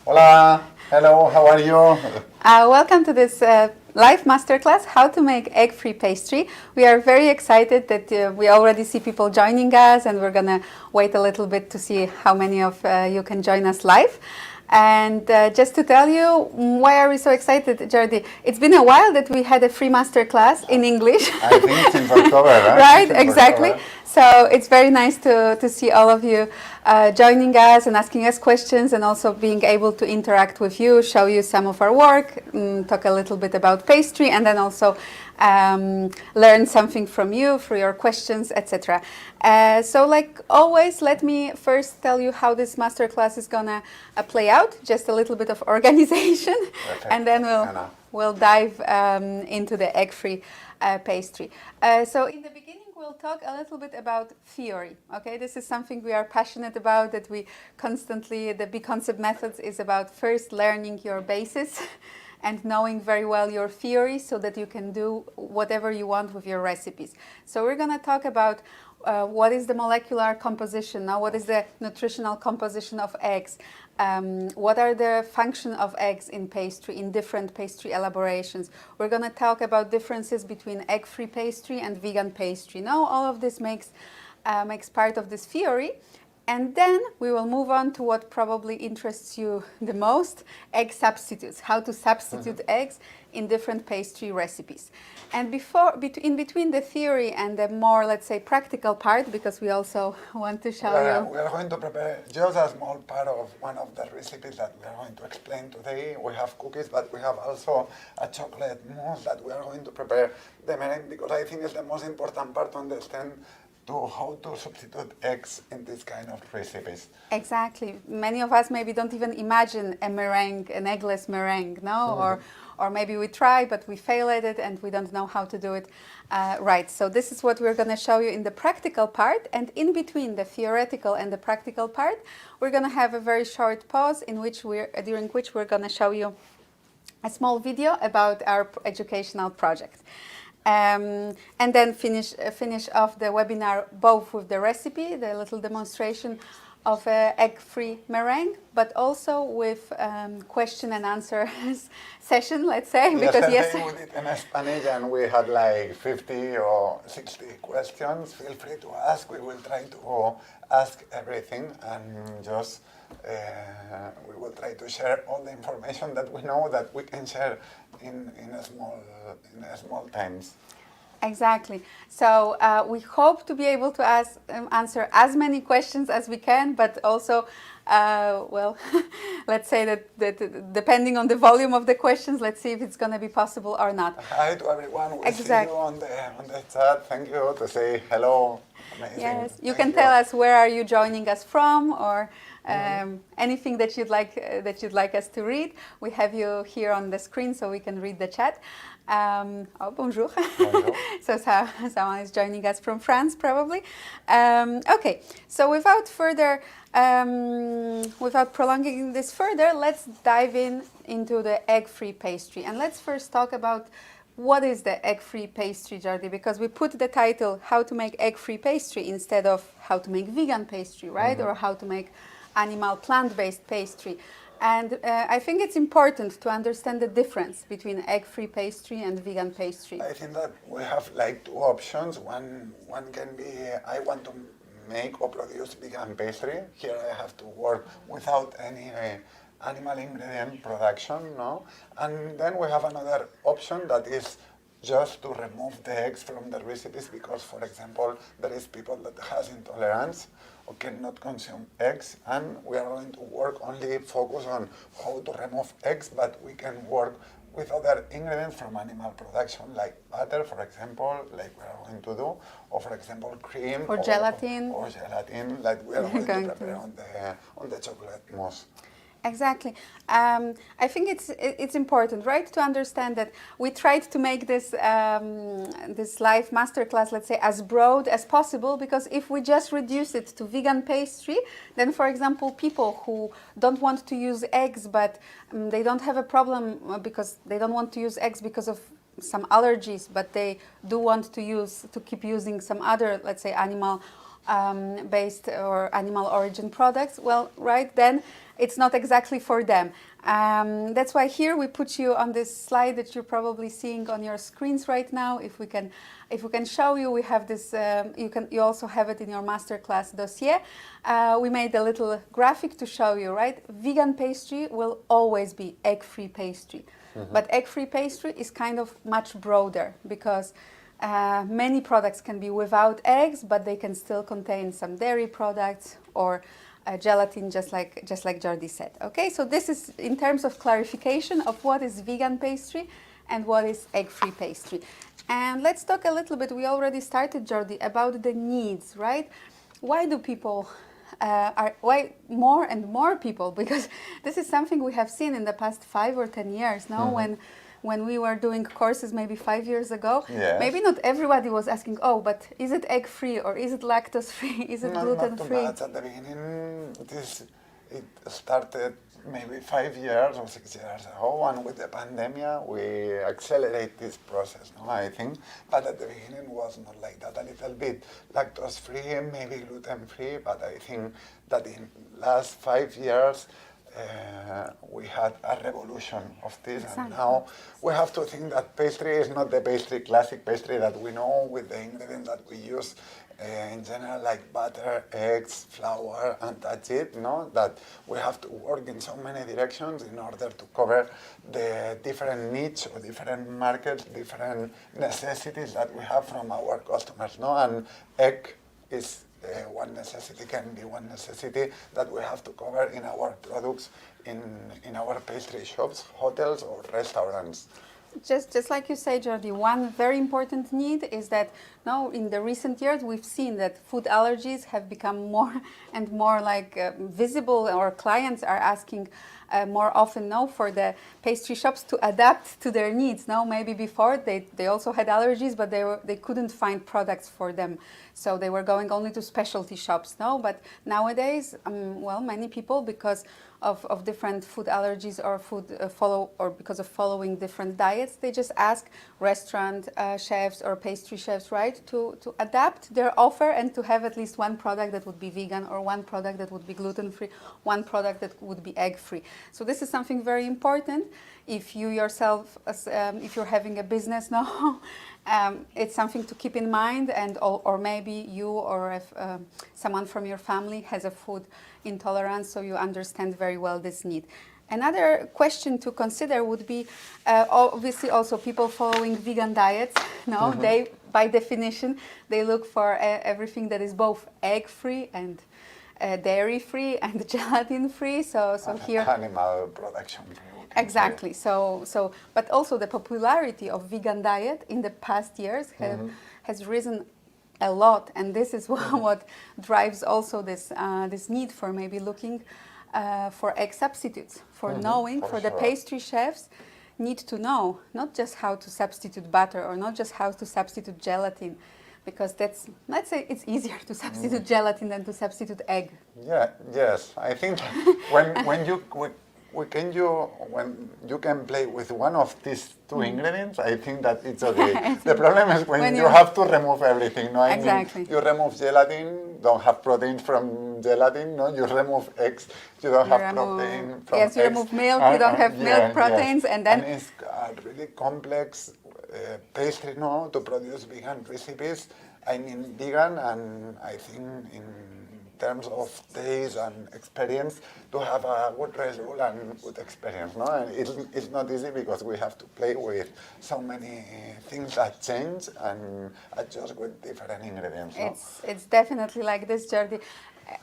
Hola, hello, how are you? Welcome to this live masterclass, How to Make Egg-Free Pastry. We are very excited that we already see people joining us, and we're going to wait a little bit to see how many of you can join us live. And just to tell you, why are we so excited, Jordi? It's been a while that we had a free masterclass in English. I think since October, right? Right, Since exactly. October. So it's very nice to see all of you joining us and asking us questions, and also being able to interact with you, show you some of our work, talk a little bit about pastry, and then also learn something from you through your questions, etc. So like always, let me first tell you how this masterclass is gonna play out, just a little bit of organization. Perfect. And then we'll dive into the egg-free pastry. So in the beginning, we'll talk a little bit about theory. Okay, this is something we are passionate about, that we constantly, the big concept methods is about first learning your basis and knowing very well your theory so that you can do whatever you want with your recipes. So we're going to talk about what is the molecular composition, now what is the nutritional composition of eggs, what are the function of eggs in pastry, in different pastry elaborations. We're going to talk about differences between egg-free pastry and vegan pastry. Now all of this makes part of this theory. And then we will move on to what probably interests you the most, egg substitutes, how to substitute eggs in different pastry recipes. And in between the theory and the more, let's say, practical part, because we also want to show you. We are going to prepare just a small part of one of the recipes that we are going to explain today. We have cookies, but we have also a chocolate mousse that we are going to prepare the meringue, because I think it's the most important part to understand how to substitute eggs in this kind of recipes. Exactly. Many of us maybe don't even imagine a meringue, an eggless meringue, no? Or maybe we try, but we fail at it and we don't know how to do it right. So this is what we're going to show you in the practical part, and in between the theoretical and the practical part, we're going to have a very short pause during which we're going to show you a small video about our educational project. And then finish off the webinar both with the recipe, the little demonstration of egg-free meringue, but also with question and answer session, let's say. Because yesterday we did in Spanish and we had like 50 or 60 questions. Feel free to ask. We will try to ask everything, and just we will try to share all the information that we know that we can share in a small times. Exactly. So we hope to be able to answer as many questions as we can, but also, well, let's say that depending on the volume of the questions, let's see if it's going to be possible or not. Hi to everyone. We'll see you on the chat. Thank you to say hello. Amazing. Yes, you can tell us where are you joining us from, or anything that you'd like us to read. We have you here on the screen so we can read the chat. Bonjour. Bonjour. So someone is joining us from France, probably. Okay, so without prolonging this further, let's dive into the egg-free pastry, and let's first talk about what is the egg-free pastry, Jordi, because we put the title How to Make Egg-Free Pastry instead of How to Make Vegan Pastry, right? Or How to Make Animal Plant-Based Pastry. And I think it's important to understand the difference between egg-free pastry and vegan pastry. I think that we have like two options. One can be, I want to make or produce vegan pastry. Here I have to work without any animal ingredient production, no? And then we have another option that is just to remove the eggs from the recipes, because, for example, there is people that has intolerance or cannot consume eggs, and we are going to work only focus on how to remove eggs, but we can work with other ingredients from animal production, like butter, for example, like we are going to do, or for example, cream or gelatin, like we are going to prepare on the chocolate mousse. Exactly. I think it's important, right, to understand that we tried to make this this live masterclass, let's say, as broad as possible, because if we just reduce it to vegan pastry, then, for example, people who don't want to use eggs, but they don't have a problem because they don't want to use eggs because of some allergies, but they do want to keep using some other, let's say, animal based or animal origin products, well, right then it's not exactly for them. That's why here we put you on this slide that you're probably seeing on your screens right now. If we can show you, we have this. You also have it in your masterclass dossier. We made a little graphic to show you. Right, vegan pastry will always be egg-free pastry, but egg-free pastry is kind of much broader because many products can be without eggs, but they can still contain some dairy products or gelatin, just like Jordi said. Okay, so this is in terms of clarification of what is vegan pastry and what is egg-free pastry. And let's talk a little bit. We already started, Jordi, about the needs, right? Why do people? Why more and more people? Because this is something we have seen in the past 5 or 10 years. Now, when we were doing courses maybe 5 years ago, yes. Maybe not everybody was asking, oh, but is it egg-free or is it lactose-free? Is it gluten-free? Not too much at the beginning. It started maybe 5 years or 6 years ago, and with the pandemic, we accelerate this process, no, I think. But at the beginning, was not like that. A little bit lactose-free, maybe gluten-free, but I think that in last 5 years, we had a revolution of this, exactly. And now we have to think that pastry is not the classic pastry that we know with the ingredients that we use in general, like butter, eggs, flour, and that's it. No, that we have to work in so many directions in order to cover the different needs or different markets, different necessities that we have from our customers. No, and egg is one necessity, can be one necessity that we have to cover in our products, in our pastry shops, hotels or restaurants. Just like you say, Jordi, one very important need is that now in the recent years we've seen that food allergies have become more and more visible. Our clients are asking more often now for the pastry shops to adapt to their needs. Now maybe before they also had allergies, but they couldn't find products for them, so they were going only to specialty shops. No, but nowadays, many people, because of different food allergies or because of following different diets, they just ask restaurant chefs or pastry chefs, right, to adapt their offer and to have at least one product that would be vegan or one product that would be gluten-free, one product that would be egg-free. So this is something very important. If you yourself, if you're having a business now, it's something to keep in mind, and or maybe you or if someone from your family has a food intolerance, so you understand very well this need. Another question to consider would be, obviously also people following vegan diets, no, they, by definition, they look for everything that is both egg-free and dairy-free and gelatin-free, so here... Animal production. Exactly. So, but also the popularity of vegan diet in the past years has risen a lot, and this is what drives also this need for maybe looking for egg substitutes, for knowing, for the pastry chefs need to know not just how to substitute butter or not just how to substitute gelatin, because that's, let's say, it's easier to substitute gelatin than to substitute egg. Yeah. Yes. I think when you can play with one of these two ingredients, I think that it's okay. The problem is when you have to remove everything. No, exactly. You remove gelatin, don't have protein from gelatin. No, you remove eggs, you don't have protein from eggs. Yes, you remove milk, you don't have milk proteins, yes. And then it's a really complex pastry, no, to produce vegan recipes. I mean vegan, and I think in terms of taste and experience, to have a good result and good experience. No? And it's not easy because we have to play with so many things that change and adjust with different ingredients. No? It's definitely like this, Jordi.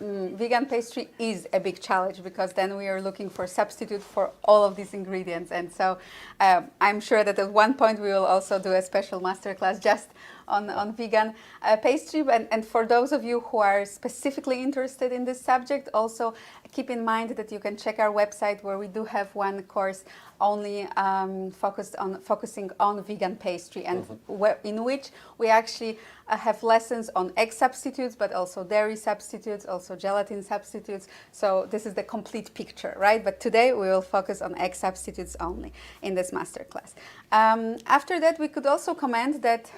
Vegan pastry is a big challenge because then we are looking for substitute for all of these ingredients, and so I'm sure that at one point we will also do a special masterclass just on vegan pastry. And for those of you who are specifically interested in this subject, also keep in mind that you can check our website where we do have one course only focusing on vegan pastry, and in which we actually have lessons on egg substitutes, but also dairy substitutes, also gelatin substitutes. So this is the complete picture, right? But today we will focus on egg substitutes only in this masterclass. After that, we could also comment that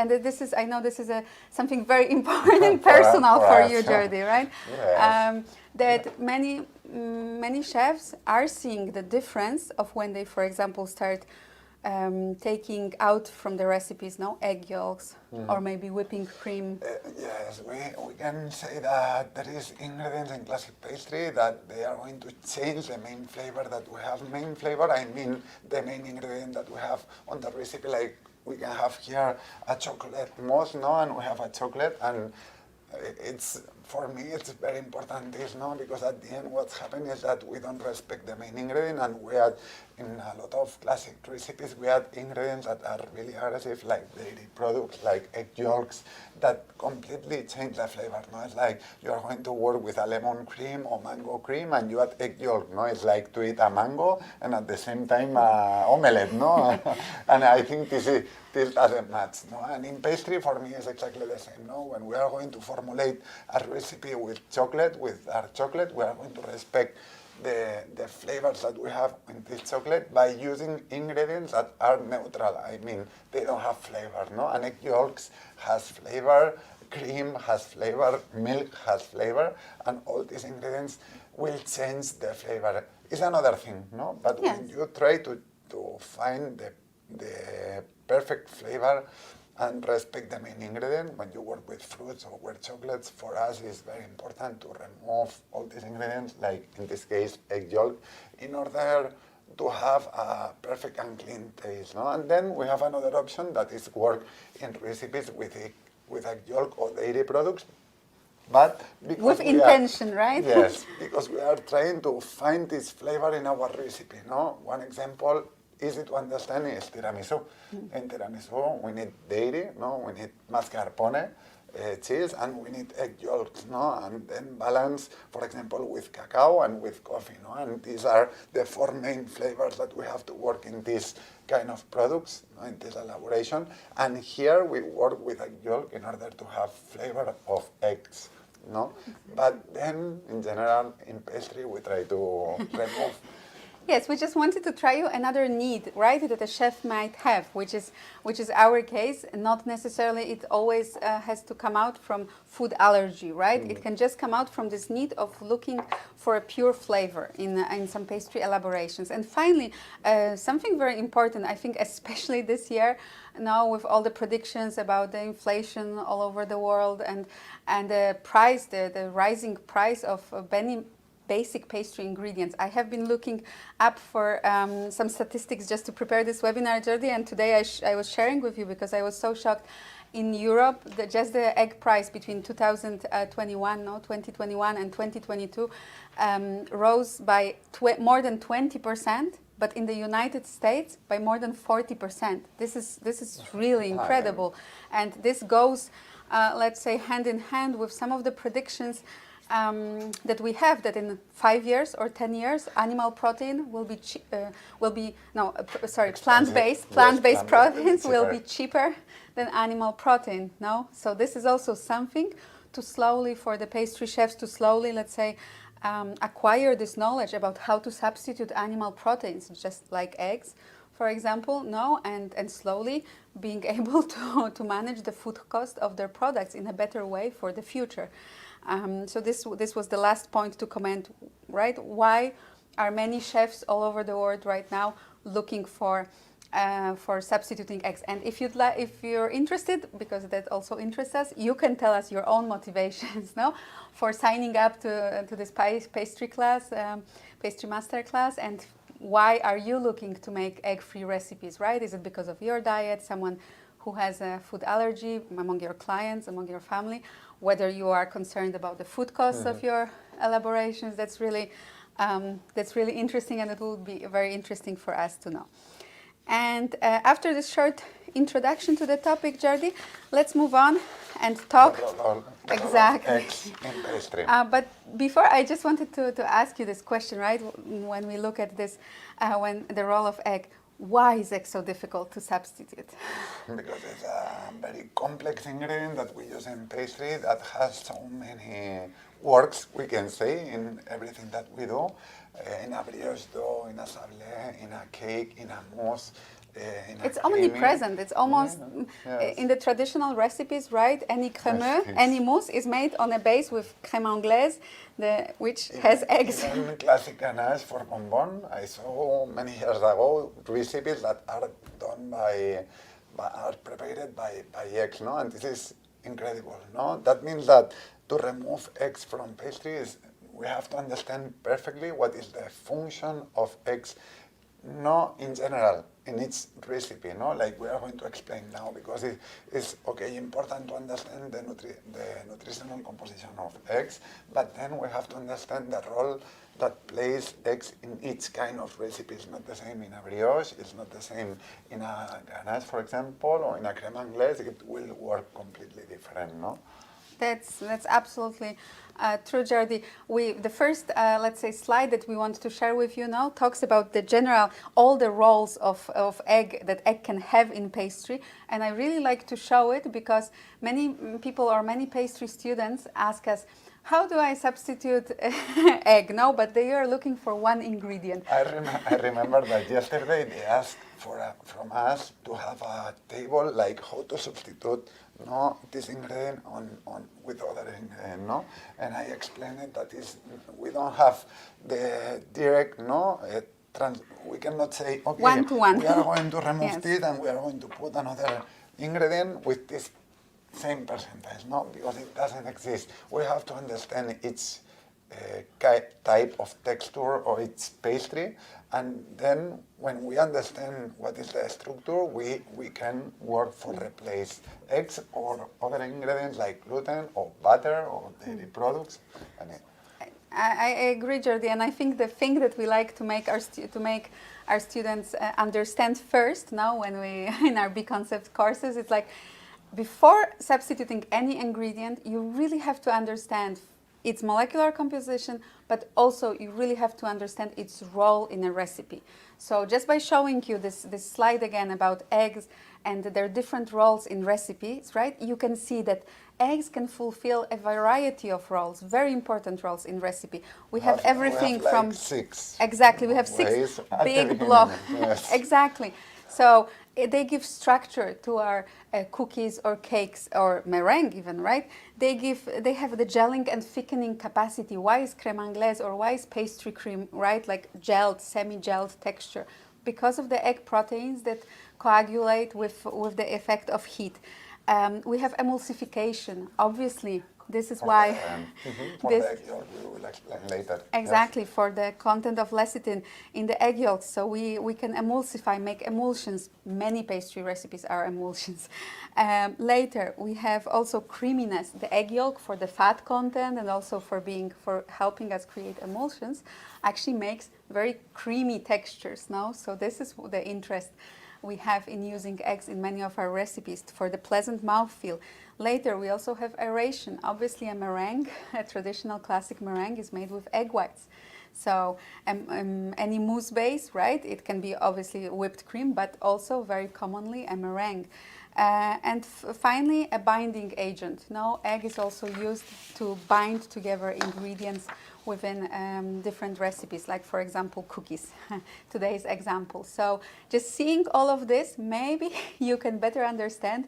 and this is, I know this is something very important, personal for you, Jordi, right? Yes. That many chefs are seeing the difference of when they, for example, start taking out from the recipes, no, egg yolks or maybe whipping cream. Yes, we can say that there is ingredients in classic pastry that they are going to change the main flavor that we have. Main flavor, I mean the main ingredient that we have on the recipe. Like we can have here a chocolate mousse, no, and we have a chocolate, and it's, for me, it's very important this, no, because at the end what's happening is that we don't respect the main ingredient, and we add, in a lot of classic recipes, we add ingredients that are really aggressive, like dairy products, like egg yolks, that completely change the flavor, no? It's like you're going to work with a lemon cream or mango cream, and you add egg yolk, no? It's like to eat a mango and at the same time omelette, no? And I think this doesn't match, no? And in pastry, for me, it's exactly the same, no? When we are going to formulate a recipe with chocolate, with dark chocolate, we are going to respect the flavors that we have in this chocolate by using ingredients that are neutral. I mean, they don't have flavor, no? And egg yolks has flavor, cream has flavor, milk has flavor, and all these ingredients will change the flavor. It's another thing, no? But Yes. when you try to find the perfect flavor and respect the main ingredient, when you work with fruits or with chocolates, for us it's very important to remove all these ingredients, like in this case egg yolk, in order to have a perfect and clean taste, no? And then we have another option that is work in recipes with egg yolk or dairy products, but because With intention, right? Yes, because we are trying to find this flavor in our recipe, no? One example, easy to understand, is tiramisu. In tiramisu, we need dairy, no? We need mascarpone, cheese, and we need egg yolks, no? And then balance, for example, with cacao and with coffee, no? And these are the four main flavors that we have to work in this kind of products, no? In this elaboration. And here we work with egg yolk in order to have flavor of eggs, no? But then, in general, in pastry, we try to remove. Yes, we just wanted to try you another need, right, that a chef might have, which is our case. Not necessarily it always has to come out from food allergy, right? It can just come out from this need of looking for a pure flavor in some pastry elaborations. And finally, something very important, I think, especially this year, now with all the predictions about the inflation all over the world and the price, the rising price of many basic pastry ingredients. I have been looking up for some statistics just to prepare this webinar, Jordi, and today I was sharing with you because I was so shocked. In Europe, just the egg price between 2021 and 2022 rose by more than 20%, but in the United States by more than 40%. This is really incredible, and this goes, let's say, hand in hand with some of the predictions that we have, that in 5 years or 10 years, animal protein will be plant-based proteins will be cheaper than animal protein. No, so this is also something to slowly, for the pastry chefs to slowly, let's say, acquire this knowledge about how to substitute animal proteins, just like eggs, for example, no, and slowly being able to manage the food cost of their products in a better way for the future. So this was the last point to comment, right? Why are many chefs all over the world right now looking for substituting eggs? And if you're interested, because that also interests us, you can tell us your own motivations, no, for signing up to this pastry class, pastry masterclass, and why are you looking to make egg-free recipes, right? Is it because of your diet, someone who has a food allergy among your clients, among your family? Whether you are concerned about the food costs of your elaborations, that's really interesting, and it will be very interesting for us to know. And after this short introduction to the topic, Jordi, let's move on and talk exactly. Eggs in pastry. But before, I just wanted to ask you this question, right? When we look at this, when the role of egg, why is egg so difficult to substitute? Because it's a very complex ingredient that we use in pastry that has so many works, we can say, in everything that we do. In a brioche dough, in a sablé, in a cake, in a mousse. in a It's creamy- omnipresent. It's almost Yes. in the traditional recipes, right? Any crémeux, Yes. any mousse is made on a base with crème anglaise, which has eggs. Even classic ganache for bonbon, I saw many years ago recipes that are done are prepared by eggs, no? And this is incredible, no? That means that to remove eggs from pastries, we have to understand perfectly what is the function of eggs, no in general, in its recipe, no? Like we are going to explain now, because it is, okay, important to understand the nutritional composition of eggs, but then we have to understand the role that plays eggs in each kind of recipe. It's not the same in a brioche, it's not the same in a ganache, for example, or in a crème anglaise. It will work completely different, no? That's absolutely true, Jordi. The first, let's say, slide that we want to share with you now talks about the general, all the roles of egg that egg can have in pastry. And I really like to show it because many people or many pastry students ask us, how do I substitute egg? No, but they are looking for one ingredient. I remember that yesterday they asked from us to have a table like how to substitute this ingredient on with other ingredient, no? And I explained it that we don't have the direct, we cannot say, okay, one to one. we are going to remove Yes. this and we are going to put another ingredient with this same percentage, no? Because it doesn't exist. We have to understand its type of texture or its pastry, and then when we understand what is the structure, we can work for replace eggs or other ingredients like gluten or butter or dairy products. I agree, Jordi, and I think the thing that we like to make our students understand first now when we in our B concept courses, it's like before substituting any ingredient, you really have to understand its molecular composition, but also you really have to understand its role in a recipe. So just by showing you this slide again about eggs and their different roles in recipes, right? You can see that eggs can fulfill a variety of roles, very important roles in recipe. We have everything we have from like 6. Exactly, we have 6 big blocks. Yes. Exactly. So they give structure to our cookies or cakes or meringue even, right? They have the gelling and thickening capacity. Why is crème anglaise or why is pastry cream, right? Like gelled, semi-gelled texture. Because of the egg proteins that coagulate with the effect of heat. We have emulsification, obviously. This is why For the egg yolk, we will explain later. Exactly, yes. For the content of lecithin in the egg yolks. So we can emulsify, make emulsions. Many pastry recipes are emulsions. Later, we have also creaminess. The egg yolk for the fat content and also for helping us create emulsions actually makes very creamy textures. No? So this is the interest we have in using eggs in many of our recipes for the pleasant mouthfeel. Later, we also have aeration. Obviously, a meringue, a traditional classic meringue, is made with egg whites. So any mousse base, right? It can be obviously whipped cream, but also very commonly a meringue. And finally, a binding agent. Now, egg is also used to bind together ingredients within different recipes, like for example cookies, today's example. So just seeing all of this, maybe you can better understand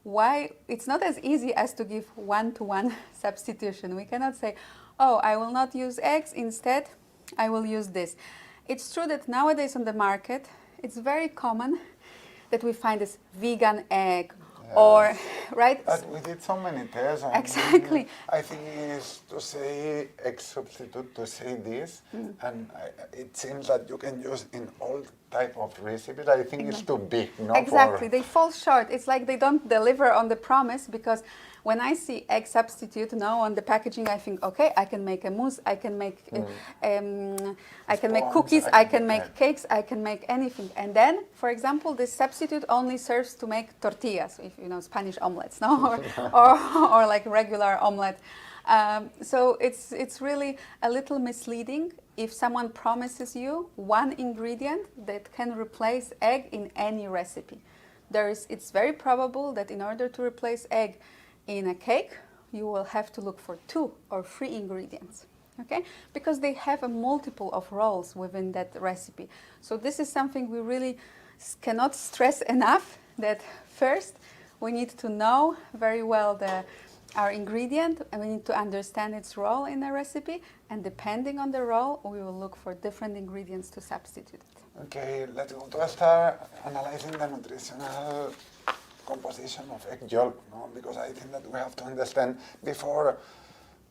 why it's not as easy as to give one-to-one substitution. We cannot say, oh, I will not use eggs, instead I will use this. It's true that nowadays on the market, it's very common that we find this vegan egg, or, right? But we did so many tests. Exactly. I think it's to say egg substitute, to say this, and it seems that you can use in all type of recipes. I think it's too big, no? Exactly, they fall short. It's like they don't deliver on the promise, because when I see egg substitute now on the packaging, I think, okay, I can make a mousse, I can make cookies, I can make cakes, I can make anything. And then, for example, this substitute only serves to make tortillas, if you know, Spanish omelets, no, or like regular omelet. So it's really a little misleading if someone promises you one ingredient that can replace egg in any recipe. It's very probable that in order to replace egg in a cake, you will have to look for 2 or 3 ingredients, okay? Because they have a multiple of roles within that recipe. So this is something we really cannot stress enough that first we need to know very well our ingredient, and we need to understand its role in the recipe, and depending on the role, we will look for different ingredients to substitute it. Okay, let's go to start analyzing the nutritional composition of egg yolk, no? Because I think that we have to understand before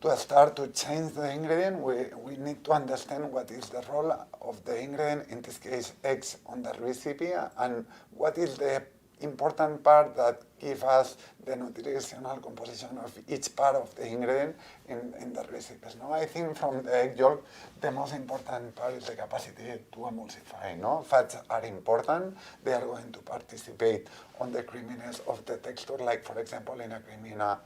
to start to change the ingredient, we need to understand what is the role of the ingredient, in this case eggs, on the recipe, and what is the important part that gives us the nutritional composition of each part of the ingredient in the recipes. No? I think from the egg yolk, the most important part is the capacity to emulsify. No? Fats are important. They are going to participate on the creaminess of the texture, like for example in a cremina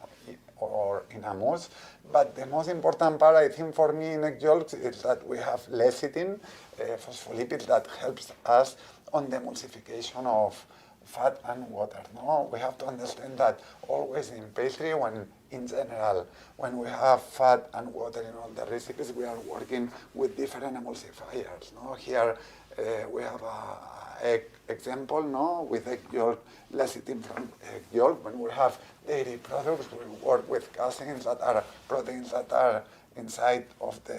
or in a mousse. But the most important part, I think, for me in egg yolks is that we have lecithin, phospholipids that helps us on the emulsification of fat and water. No, we have to understand that always in pastry, in general, when we have fat and water in all the recipes, we are working with different emulsifiers. No, here we have an example, no, with egg yolk, lecithin from egg yolk. When we have dairy products, we work with caseins that are proteins that are inside of the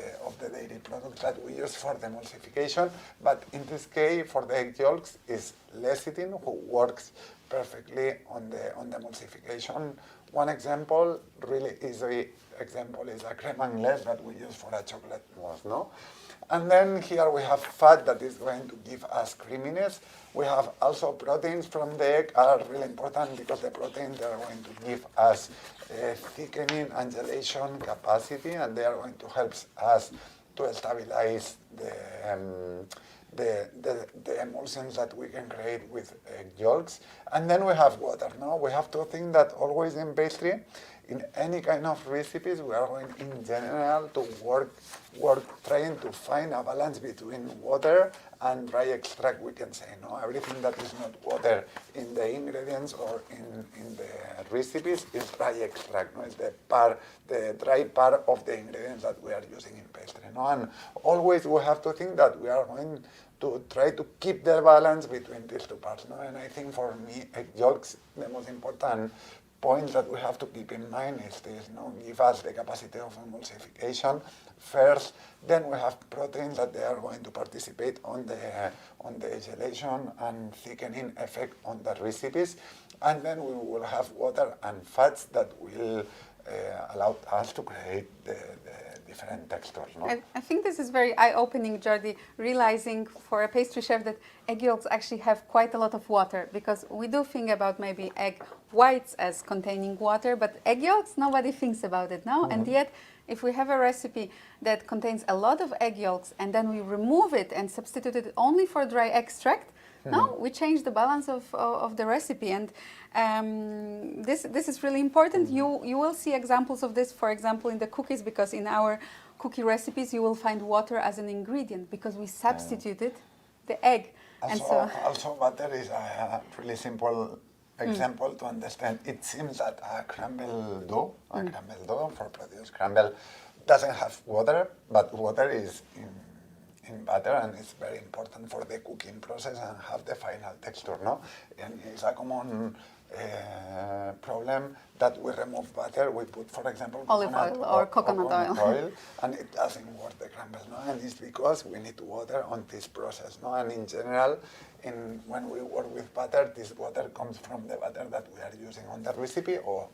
dairy products that we use for the emulsification. But in this case, for the egg yolks, is lecithin who works perfectly on the emulsification. One example, really easy example, is a crème anglaise that we use for a chocolate mousse, no? And then here we have fat that is going to give us creaminess. We have also proteins from the egg are really important because the proteins are going to give us thickening and gelation capacity, and they are going to help us to stabilize the emulsions that we can create with egg yolks. And then we have water. No, we have to think that always in pastry, in any kind of recipes, we are going in general to work trying to find a balance between water and dry extract, we can say. No, everything that is not water in the ingredients or in the recipes is dry extract. No, it's the dry part of the ingredients that we are using in pastry. No, and always we have to think that we are going to try to keep the balance between these two parts. No, and I think for me, egg yolks, the most important point that we have to keep in mind is this, no? Give us the capacity of emulsification first, then we have proteins that they are going to participate on the gelation and thickening effect on the recipes, and then we will have water and fats that will allow us to create the different textures. No? I think this is very eye-opening, Jordi, realizing for a pastry chef that egg yolks actually have quite a lot of water, because we do think about maybe egg whites as containing water, but egg yolks, nobody thinks about it now. And yet, if we have a recipe that contains a lot of egg yolks and then we remove it and substitute it only for dry extract, no, we change the balance of the recipe, and this is really important. You will see examples of this, for example, in the cookies, because in our cookie recipes you will find water as an ingredient because we substituted the egg. Also, butter is a really simple example to understand. It seems that a crumble dough, for produce crumble, doesn't have water, but water is in butter, and it's very important for the cooking process and have the final texture, no? And it's a common problem that we remove butter, we put, for example, olive oil or coconut oil, and it doesn't work the crumble, no? And it's because we need water on this process, no? And in general, when we work with butter, this water comes from the butter that we are using on the recipe or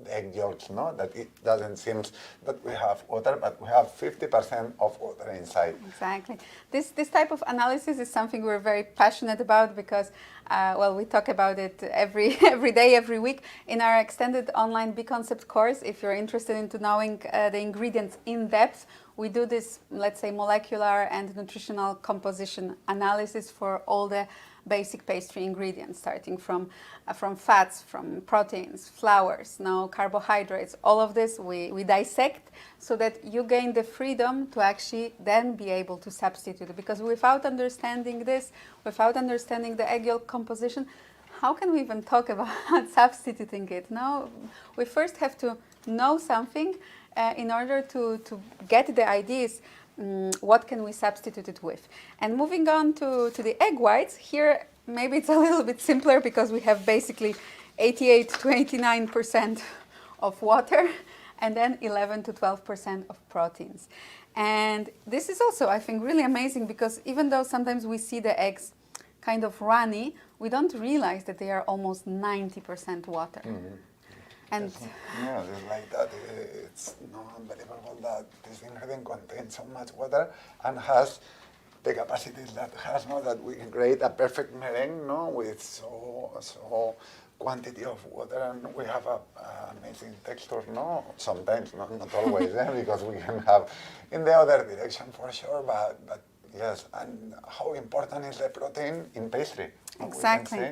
the egg yolks, no? That it doesn't seem that we have water, but we have 50% of water inside. Exactly. This type of analysis is something we're very passionate about because, well, we talk about it every day, every week in our extended online B Concept course. If you're interested into knowing the ingredients in depth, we do this, let's say, molecular and nutritional composition analysis for all the basic pastry ingredients, starting from fats, from proteins, flours, carbohydrates. All of this we dissect so that you gain the freedom to actually then be able to substitute it. Because without understanding this, without understanding the egg yolk composition, how can we even talk about substituting it? No, we first have to know something in order to get the ideas. What can we substitute it with? And moving on to the egg whites, here maybe it's a little bit simpler because we have basically 88 to 89% of water and then 11 to 12% of proteins. And this is also, I think, really amazing because even though sometimes we see the eggs kind of runny, we don't realize that they are almost 90% water. Mm-hmm. And yeah, it's like that. It's unbelievable that this ingredient contains so much water and has the capacity that has, that we can create a perfect meringue, with so quantity of water, and we have a amazing texture, sometimes, not always, because we can have in the other direction for sure, but yes, and how important is the protein in pastry? Exactly. We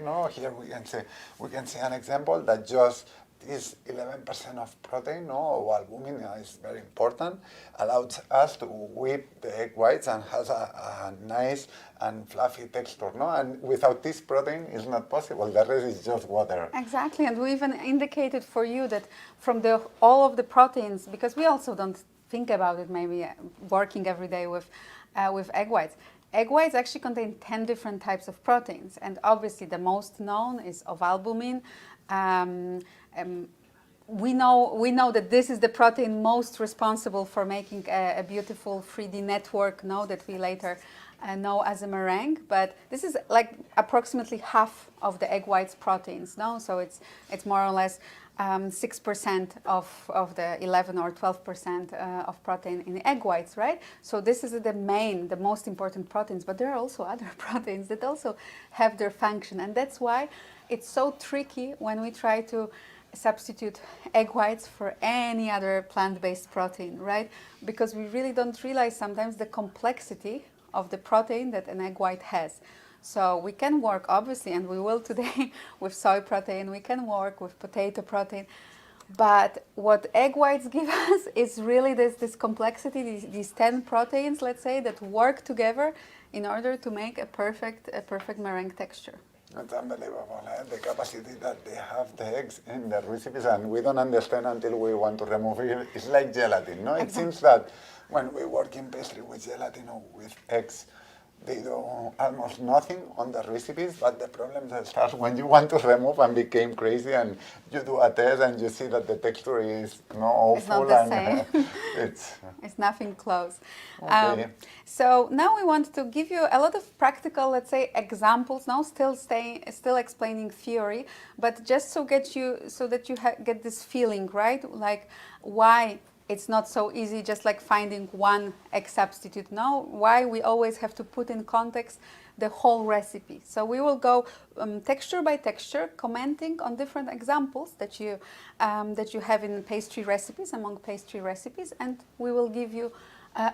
can say, here we can see an example that just this 11% of protein, or albumin, is very important, allows us to whip the egg whites and has a nice and fluffy texture, and without this protein it's not possible, the rest is just water. Exactly, and we even indicated for you that from all of the proteins, because we also don't think about it maybe working every day with egg whites. Egg whites actually contain 10 different types of proteins, and obviously the most known is of albumin. We know that this is the protein most responsible for making a beautiful 3D network that we later know as a meringue, but this is like approximately half of the egg whites proteins, so it's more or less 6% of the 11 or 12% of protein in the egg whites, right? So this is the most important proteins, but there are also other proteins that also have their function, and that's why it's so tricky when we try to substitute egg whites for any other plant-based protein, right? Because we really don't realize sometimes the complexity of the protein that an egg white has. So we can work, obviously, and we will today, with soy protein, we can work with potato protein, but what egg whites give us is really this complexity, these 10 proteins, let's say, that work together in order to make a perfect meringue texture. It's unbelievable, the capacity that they have, the eggs in the recipes, and we don't understand until we want to remove it. It's like gelatin, no? It seems that when we work in pastry with gelatin or with eggs, they do almost nothing on the recipes, but the problem starts when you want to remove and become crazy and you do a test and you see that the texture is awful. It's not the same. It's nothing close. Okay. So now we want to give you a lot of practical, let's say, examples. Now still explaining theory, but just that you get this feeling, right? Like why it's not so easy just like finding one egg substitute. No, why we always have to put in context the whole recipe. So we will go texture by texture, commenting on different examples that you have in pastry recipes, among pastry recipes, and we will give you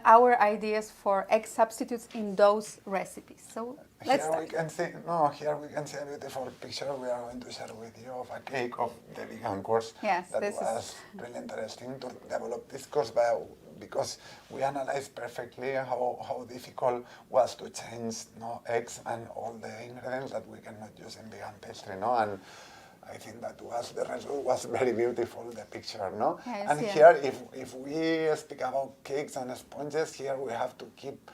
our ideas for egg substitutes in those recipes. So let's start. Here we can see a beautiful picture we are going to share with you of a cake of the vegan course. Yes, that was really interesting to develop this course because we analyzed perfectly how difficult was to change eggs and all the ingredients that we cannot use in vegan pastry, and I think the result was very beautiful, the picture, Yes, and here, if we speak about cakes and sponges, here we have to keep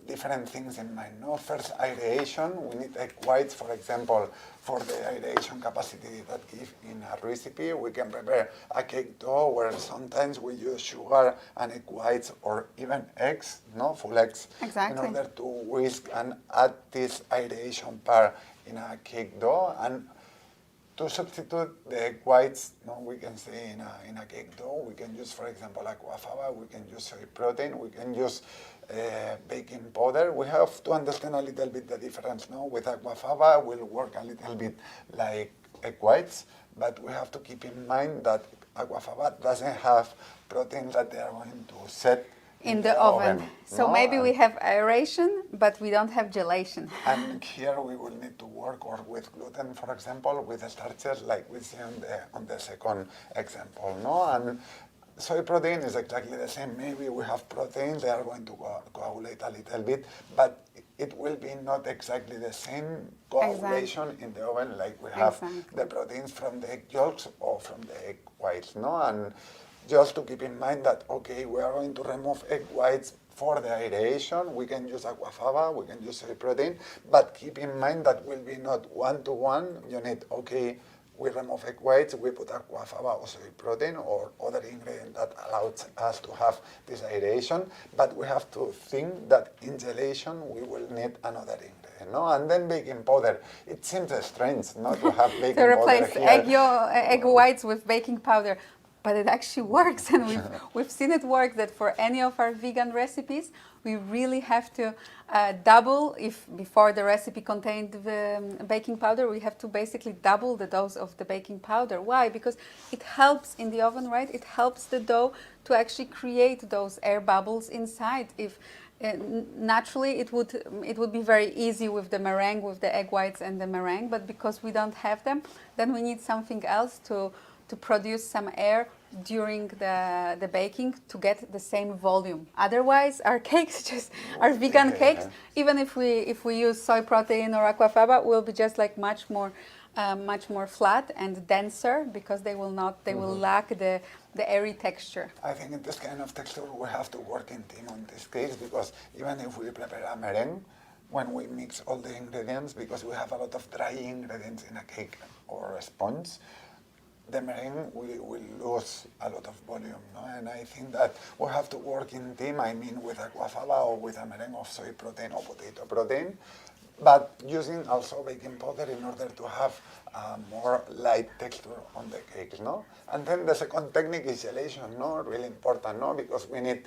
different things in mind. First, aeration. We need egg whites, for example, for the aeration capacity that give in a recipe. We can prepare a cake dough where sometimes we use sugar and egg whites or even eggs, full eggs, exactly, in order to whisk and add this aeration part in a cake dough. And to substitute the egg whites, we can say in a cake dough, we can use, for example, aquafaba, we can use soy protein, we can use baking powder. We have to understand a little bit the difference. With aquafaba, we'll work a little bit like egg whites, but we have to keep in mind that aquafaba doesn't have proteins that they are going to set in the oven. So maybe we have aeration, but we don't have gelation. And here we will need to work or with gluten, for example, with the starches like we see on the second example. And soy protein is exactly the same. Maybe we have proteins, they are going to coagulate a little bit, but it will be not exactly the same coagulation in the oven like we have the proteins from the egg yolks or from the egg whites. And just to keep in mind that, okay, we are going to remove egg whites for the aeration, we can use aquafaba, we can use soy protein, but keep in mind that will be not one-to-one. You need, okay, we remove egg whites, we put aquafaba or soy protein or other ingredient that allows us to have this aeration, but we have to think that in gelation we will need another ingredient. No? And then baking powder. It seems strange not to have baking to powder replace here. egg whites with baking powder. But it actually works, and we've seen it work, that for any of our vegan recipes, we really have to double, if before the recipe contained the baking powder, we have to basically double the dose of the baking powder. Why? Because it helps in the oven, right? It helps the dough to actually create those air bubbles inside. If naturally it would be very easy with the meringue, with the egg whites and the meringue, but because we don't have them, then we need something else to produce some air during the baking to get the same volume. Otherwise, our cakes, just our vegan cakes, even if we use soy protein or aquafaba, will be just like much more flat and denser, because they will lack the airy texture. I think in this kind of texture we have to work in team on this case, because even if we prepare a meringue, when we mix all the ingredients, because we have a lot of dry ingredients in a cake or a sponge, the meringue will lose a lot of volume, no? And I think that we have to work in team, I mean with aquafaba or with a meringue of soy protein or potato protein, but using also baking powder in order to have a more light texture on the cakes, no? And then the second technique is gelation, no? Really important, no? Because we need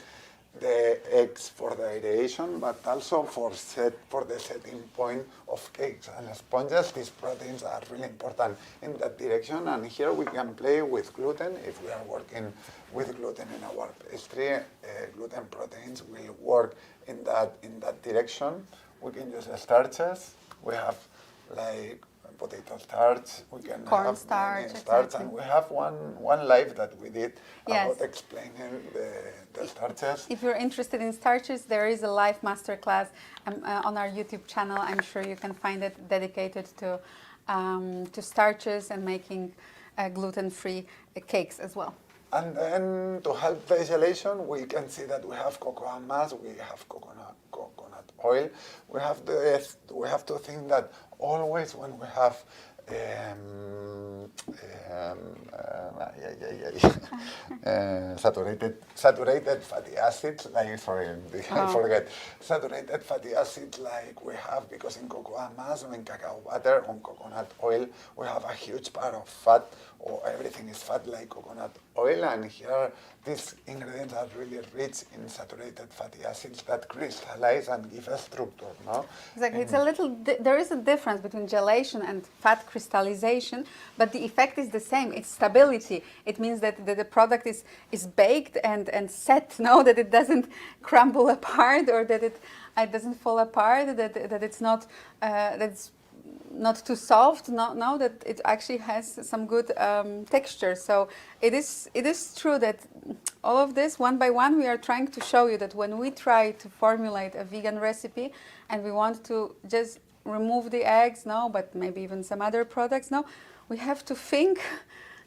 the eggs for the aeration, but also for the setting point of cakes and sponges. These proteins are really important in that direction, and here we can play with gluten. If we are working with gluten in our pastry, gluten proteins will work in that direction. We can use starches. We have like potato starch, we can corn have starch, starch, exactly. and we have one live that we did Yes. about explaining the starches. If you're interested in starches, there is a live masterclass on our YouTube channel. I'm sure you can find it, dedicated to starches and making gluten-free cakes as well. And then to help the gelation, we can see that we have cocoa mass, we have coconut oil. We have to think that always when we have saturated fatty acids, like I forget saturated fatty acids like we have, because in cocoa mass or in cacao butter, on coconut oil, we have a huge part of fat, or everything is fat like coconut oil, and here these ingredients are really rich in saturated fatty acids that crystallize and give a structure, no? Exactly. It's a little, there is a difference between gelation and fat crystallization, but the effect is the same. It's stability. It means that the product is baked and set, no? That it doesn't crumble apart, or that it doesn't fall apart, that it's not, that's not too soft, no, that it actually has some good texture. So it is true that all of this, one by one, we are trying to show you that when we try to formulate a vegan recipe and we want to just remove the eggs, no, but maybe even some other products, no, we have to think.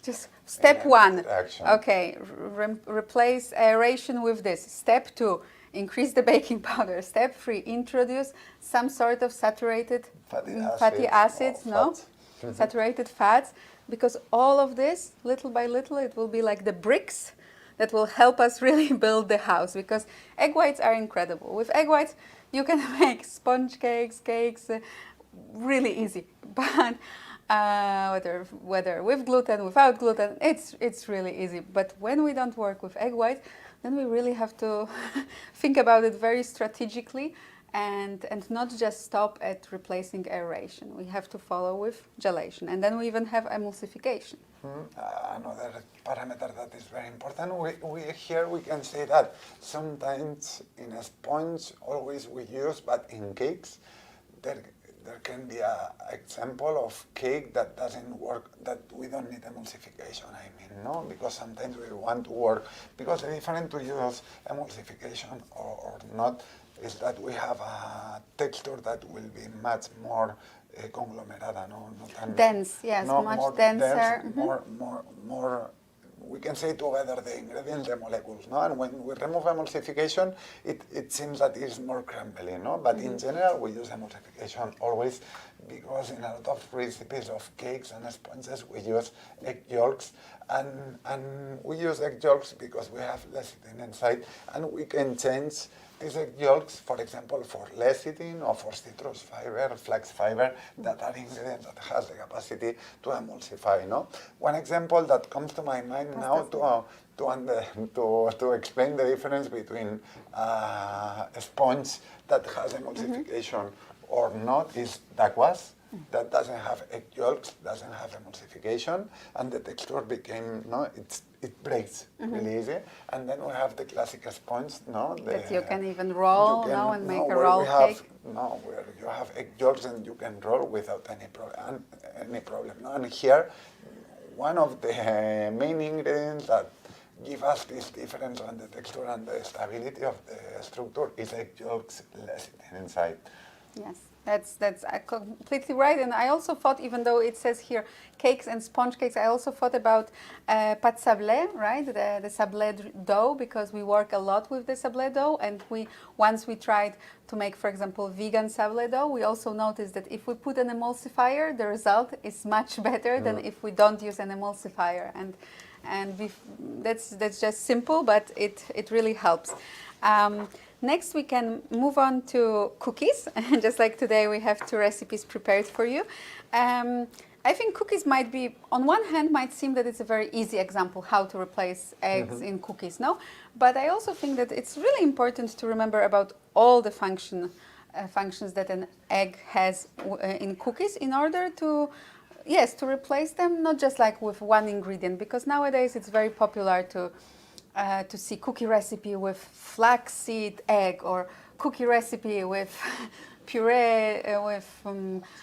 Just step one, okay, replace aeration with this. Step 2, increase the baking powder. Step 3, introduce some sort of saturated fatty acids, no? Saturated fats, because all of this, little by little, it will be like the bricks that will help us really build the house, because egg whites are incredible. With egg whites, you can make sponge cakes, really easy. But whether with gluten, without gluten, it's really easy. But when we don't work with egg whites, then we really have to think about it very strategically, and not just stop at replacing aeration. We have to follow with gelation, and then we even have emulsification. Another parameter that is very important, here we can say that sometimes in a sponge always we use, but in cakes there can be an example of cake that doesn't work, that we don't need emulsification, I mean, no? Because sometimes we want to work, because the difference to use emulsification or not is that we have a texture that will be much more conglomerada, no? Dense, yes, no, much more denser. Dense, more we can say together the ingredients, the molecules, no? And when we remove emulsification, it seems that it's more crumbly, no? But in general, we use emulsification always because in a lot of recipes of cakes and sponges, we use egg yolks. And we use egg yolks because we have lecithin inside, and we can change these egg yolks, for example, for lecithin or for citrus fiber, flax fiber, that are ingredients that has the capacity to emulsify. No, one example that comes to my mind now to explain the difference between a sponge that has emulsification or not is dagwas. That doesn't have egg yolks, doesn't have emulsification, and the texture became, it breaks really easy. And then we have the classic sponge, that you can even roll, and make a roll cake. Where you have egg yolks and you can roll without any problem. No? And here, one of the main ingredients that give us this difference on the texture and the stability of the structure is egg yolks lecithin inside. Yes. That's completely right, and I also thought, even though it says here cakes and sponge cakes, I also thought about pâte sablé, right? The sablé dough, because we work a lot with the sablé dough, and once we tried to make, for example, vegan sablé dough, we also noticed that if we put an emulsifier, the result is much better than if we don't use an emulsifier, and that's just simple, but it really helps. Next, we can move on to cookies. Just like today, we have 2 recipes prepared for you. I think cookies might be, on one hand, might seem that it's a very easy example how to replace eggs in cookies, no? But I also think that it's really important to remember about all the functions that an egg has in cookies in order to, to replace them, not just like with one ingredient, because nowadays it's very popular to see cookie recipe with flaxseed egg, or cookie recipe with puree,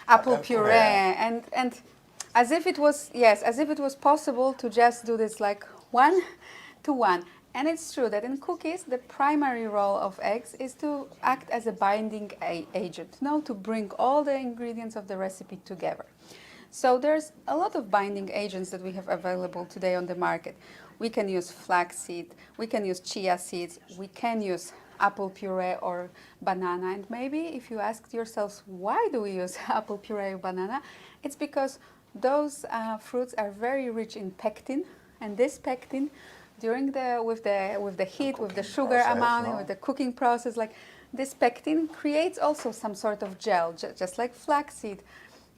apple puree, and as if it was possible to just do this like 1-to-1. And it's true that in cookies, the primary role of eggs is to act as a binding agent, to bring all the ingredients of the recipe together. So there's a lot of binding agents that we have available today on the market. We can use flaxseed, we can use chia seeds, we can use apple puree or banana. And maybe if you asked yourselves, why do we use apple puree or banana? It's because those fruits are very rich in pectin, and this pectin, with the heat, with the sugar amount, with the cooking process, like this pectin creates also some sort of gel, just like flaxseed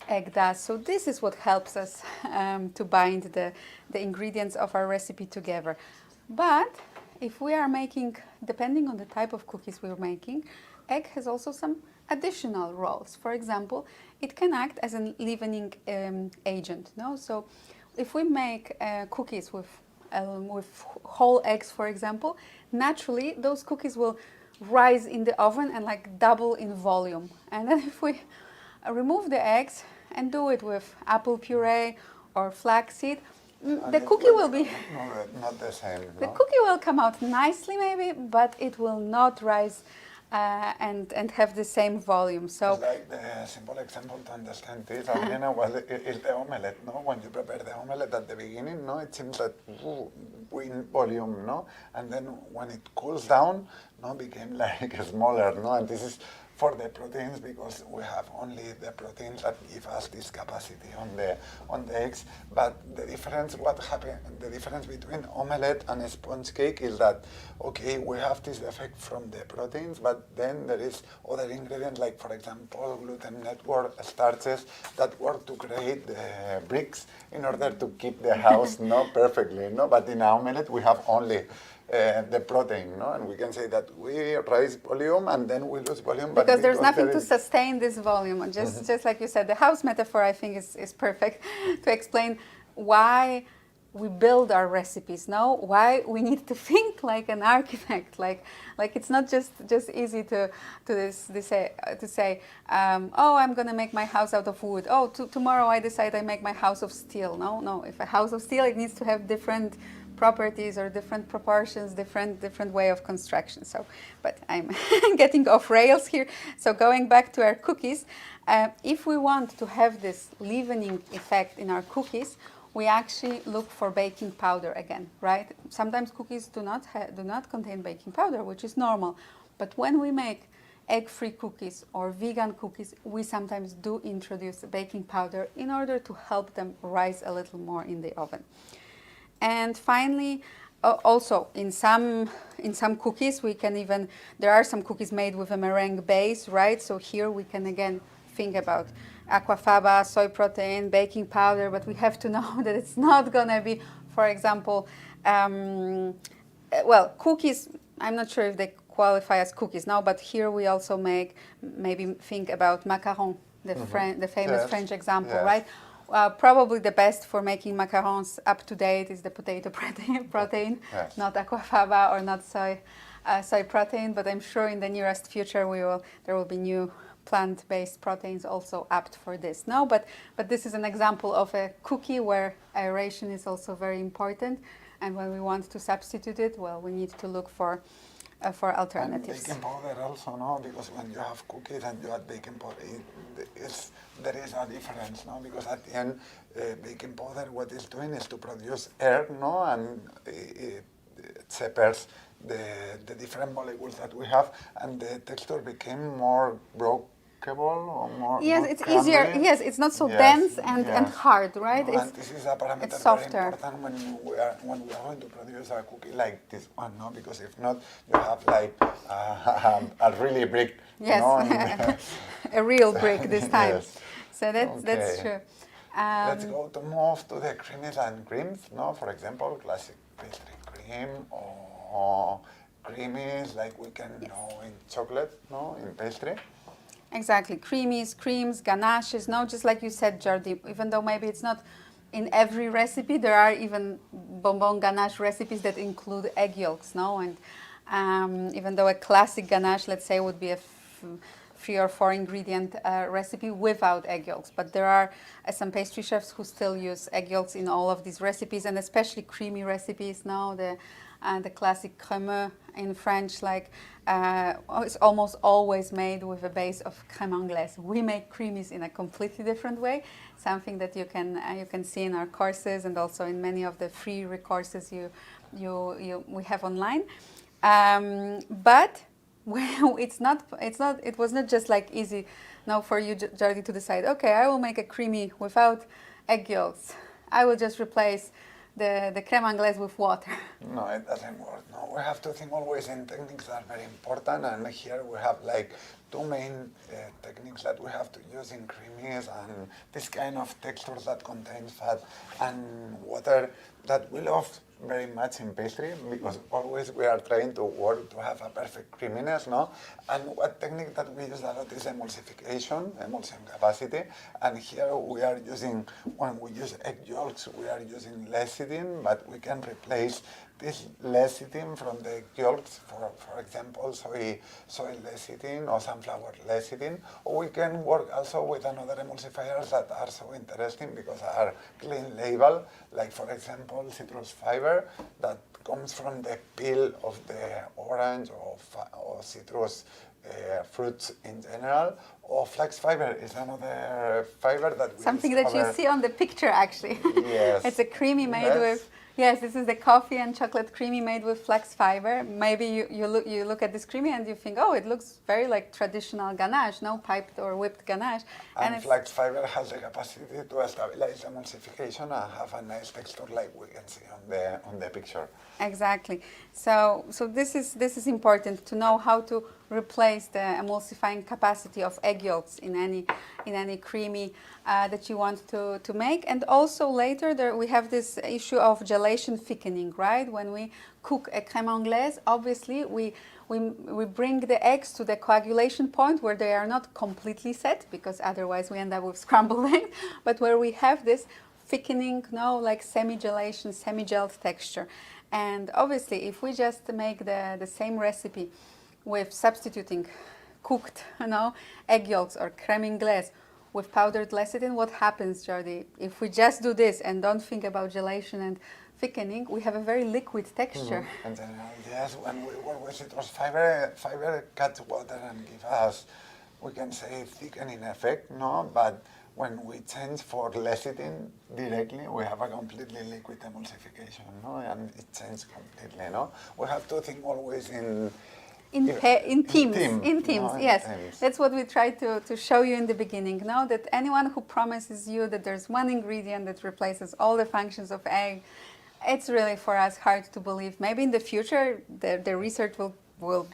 egg does. So this is what helps us to bind the ingredients of our recipe together. But if we are making, depending on the type of cookies we're making, egg has also some additional roles. For example, it can act as a leavening agent. So if we make cookies with whole eggs, for example, naturally those cookies will rise in the oven and like double in volume. And then if we remove the eggs and do it with apple puree or flaxseed, the cookie will be not the same. The cookie will come out nicely, maybe, but it will not rise and have the same volume. So, it's like the simple example to understand this, is the omelette. When you prepare the omelette at the beginning, it seems that in volume, and then when it cools down, became like smaller, and this is for the proteins, because we have only the proteins that give us this capacity on the eggs. But the difference between omelette and sponge cake is that, okay, we have this effect from the proteins, but then there is other ingredients, like for example gluten network starches, that work to create the bricks in order to keep the house perfectly. But in an omelette we have only the protein, and we can say that we raise volume and then we lose volume. Because there's nothing to sustain this volume. Just like you said, the house metaphor, I think, is perfect to explain why we build our recipes. Why we need to think like an architect. Like it's not just easy to say, oh, I'm going to make my house out of wood. Oh, tomorrow I decide I make my house of steel. No. If a house of steel, it needs to have different properties or different proportions, different way of construction. So, but I'm getting off rails here. So going back to our cookies, if we want to have this leavening effect in our cookies, we actually look for baking powder again, right? Sometimes cookies do not contain baking powder, which is normal. But when we make egg-free cookies or vegan cookies, we sometimes do introduce baking powder in order to help them rise a little more in the oven. And finally, also in some cookies, we can even, there are some cookies made with a meringue base, right? So here we can again think about aquafaba, soy protein, baking powder, but we have to know that it's not gonna be, for example, well, cookies, I'm not sure if they qualify as cookies now, but here we also maybe think about macarons, the famous Yes. French example, Yes. right? Probably the best for making macarons up to date is the potato protein, Yes. not aquafaba or not soy protein, but I'm sure in the nearest future there will be new plant-based proteins also apt for this. No, but this is an example of a cookie where aeration is also very important, and when we want to substitute it, well, we need to look for alternatives. And baking powder also, no, because when you have cookies and you add baking powder, there is a difference, no, because at the end, baking powder, what it's doing is to produce air, no, and it separates the different molecules that we have, and the texture became more brokeable or more. Yes, more it's crumbly. easier. Yes, it's not so Yes, dense and yes. hard, right? No, and this is a parameter it's softer. very important when we are going to produce a cookie like this one, no? Because if not, you have like a really brick. Yes, No? a real brick this time. Yes. So that's Okay. true. Let's go to move to the creamies and creams. No, for example, classic pastry cream or creamies like we can know in chocolate, no, in pastry. Exactly, creamies, creams, ganaches. No, just like you said, Jordi. Even though maybe it's not in every recipe, there are even bonbon ganache recipes that include egg yolks. No, and even though a classic ganache, let's say, would be a 3 or 4 ingredient recipe without egg yolks, but there are some pastry chefs who still use egg yolks in all of these recipes, and especially creamy recipes. Now the classic crémeux in French, like it's almost always made with a base of crème anglaise. We make creamies in a completely different way, something that you can see in our courses and also in many of the free courses we have online. But it was not just like easy now for you, Jordi, to decide, okay, I will make a creamy without egg yolks. I will just replace the crème anglaise with water. No, it doesn't work. No, we have to think always in techniques that are very important, and here we have like 2 main techniques that we have to use in creamies and this kind of textures that contains fat and water that we love very much in pastry, because always we are trying to work to have a perfect creaminess, no? And what technique that we use a lot is emulsification, emulsion capacity, and here we are using, when we use egg yolks, we are using lecithin, but we can replace this lecithin from the egg yolks, for example, soy lecithin or sunflower lecithin, or we can work also with another emulsifiers that are so interesting because are clean label, like for example citrus fiber that comes from the peel of the orange or citrus fruits in general, or flax fiber is another fiber that we Something that you see on the picture, actually. Yes. It's a creamy made Yes. with. Yes, this is the coffee and chocolate creamy made with flax fiber. Maybe you look at this creamy and you think, oh, it looks very like traditional ganache, no, piped or whipped ganache. And flax fiber has the capacity to stabilize emulsification and have a nice texture like we can see on the picture. Exactly. So this is important to know how to replace the emulsifying capacity of egg yolks in any creamy that you want to make. And also later we have this issue of gelation thickening, right? When we cook a crème anglaise, obviously we bring the eggs to the coagulation point where they are not completely set, because otherwise we end up with scrambled eggs, but where we have this thickening, like semi-gelation, semi-gelled texture. And obviously, if we just make the same recipe with substituting cooked, egg yolks or crème anglaise with powdered lecithin, what happens, Jordi? If we just do this and don't think about gelation and thickening, we have a very liquid texture. Mm-hmm. In general, yes, when we work with citrus fiber cuts water and gives us we can say thickening effect, no? But when we change for lecithin directly, we have a completely liquid emulsification, no? And it changes completely, no? We have to think always in teams, no, yes. teams. That's what we try to show you in the beginning, no? That anyone who promises you that there's one ingredient that replaces all the functions of egg, it's really for us hard to believe. Maybe in the future the research will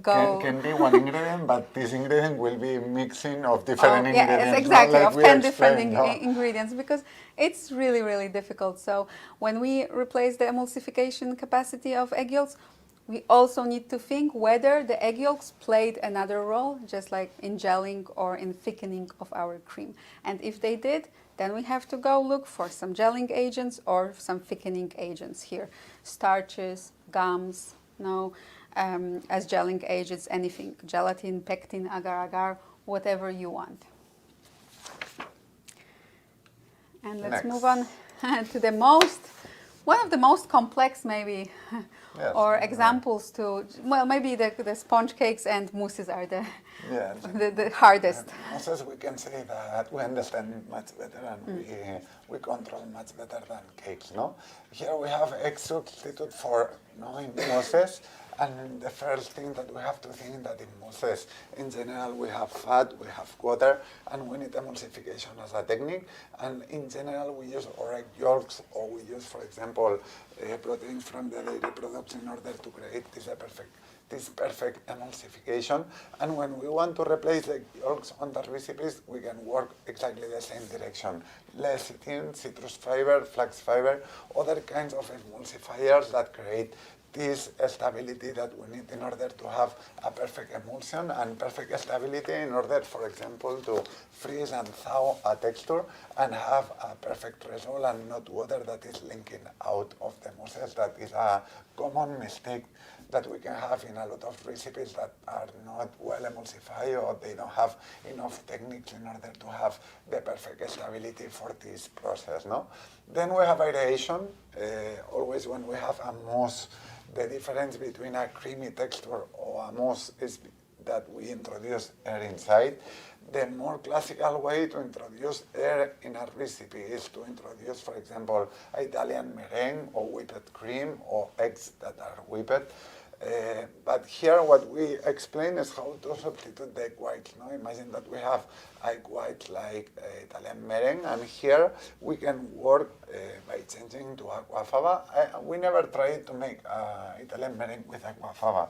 go... Can be one ingredient, but this ingredient will be mixing of different ingredients. Yes, exactly, like of we 10 different explained, ingredients, because it's really, really difficult. So when we replace the emulsification capacity of egg yolks, we also need to think whether the egg yolks played another role, just like in gelling or in thickening of our cream. And if they did, then we have to go look for some gelling agents or some thickening agents here. Starches, gums, no, as gelling agents, anything, gelatin, pectin, agar-agar, whatever you want. And let's move on to the one of the most complex maybe, yes, or examples to, well, maybe the sponge cakes and mousses are the hardest. Mousses, we can say that we understand much better and we control much better than cakes, no? Here we have egg substitute for in mousses. And the first thing that we have to think that in mousses, in general, we have fat, we have water, and we need emulsification as a technique. And in general, we use egg yolks, or we use, for example, proteins from the dairy products in order to create this perfect emulsification. And when we want to replace the yolks on the recipes, we can work exactly the same direction. Lecithin, citrus fiber, flax fiber, other kinds of emulsifiers that create this stability that we need in order to have a perfect emulsion and perfect stability in order, for example, to freeze and thaw a texture and have a perfect result and not water that is leaking out of the mousses. That is a common mistake that we can have in a lot of recipes that are not well emulsified or they don't have enough techniques in order to have the perfect stability for this process, no? Then we have aeration. Always when we have a mousse, the difference between a creamy texture or a mousse is that we introduce air inside. The more classical way to introduce air in a recipe is to introduce, for example, Italian meringue or whipped cream or eggs that are whipped. But here what we explain is how to substitute the egg whites. No? Imagine that we have egg whites like Italian meringue, and here we can work by changing to aquafaba. We never tried to make Italian meringue with aquafaba.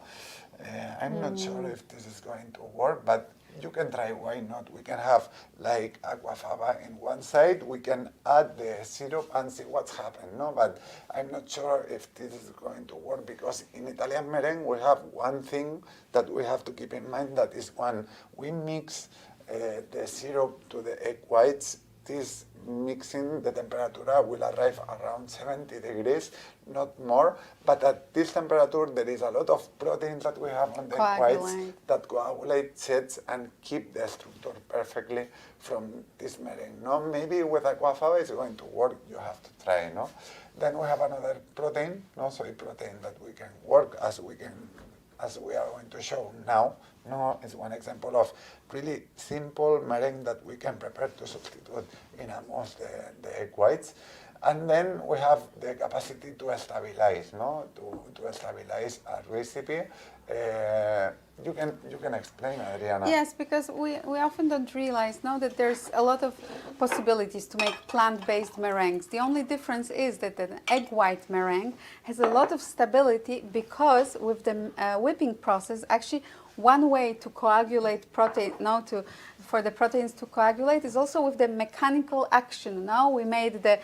I'm not sure if this is going to work, but you can try, why not? We can have like aquafaba in one side, we can add the syrup and see what's happened, no? But I'm not sure if this is going to work because in Italian meringue we have one thing that we have to keep in mind, that is when we mix the syrup to the egg whites, this mixing, the temperature will arrive around 70 degrees, not more, but at this temperature there is a lot of proteins that we have on the egg whites that coagulate, sets, and keep the structure perfectly from this meringue. No, maybe with aquafaba it's going to work, you have to try, no? Then we have another protein, no, soy protein, that we can work as we are going to show now. No, it's one example of really simple meringue that we can prepare to substitute in almost the egg whites. And then we have the capacity to stabilize, no? To stabilize a recipe. You can explain, Adriana. Yes, because we often don't realize now that there's a lot of possibilities to make plant-based meringues. The only difference is that an egg white meringue has a lot of stability because with the whipping process, actually one way to coagulate protein, for the proteins to coagulate is also with the mechanical action. Now we made the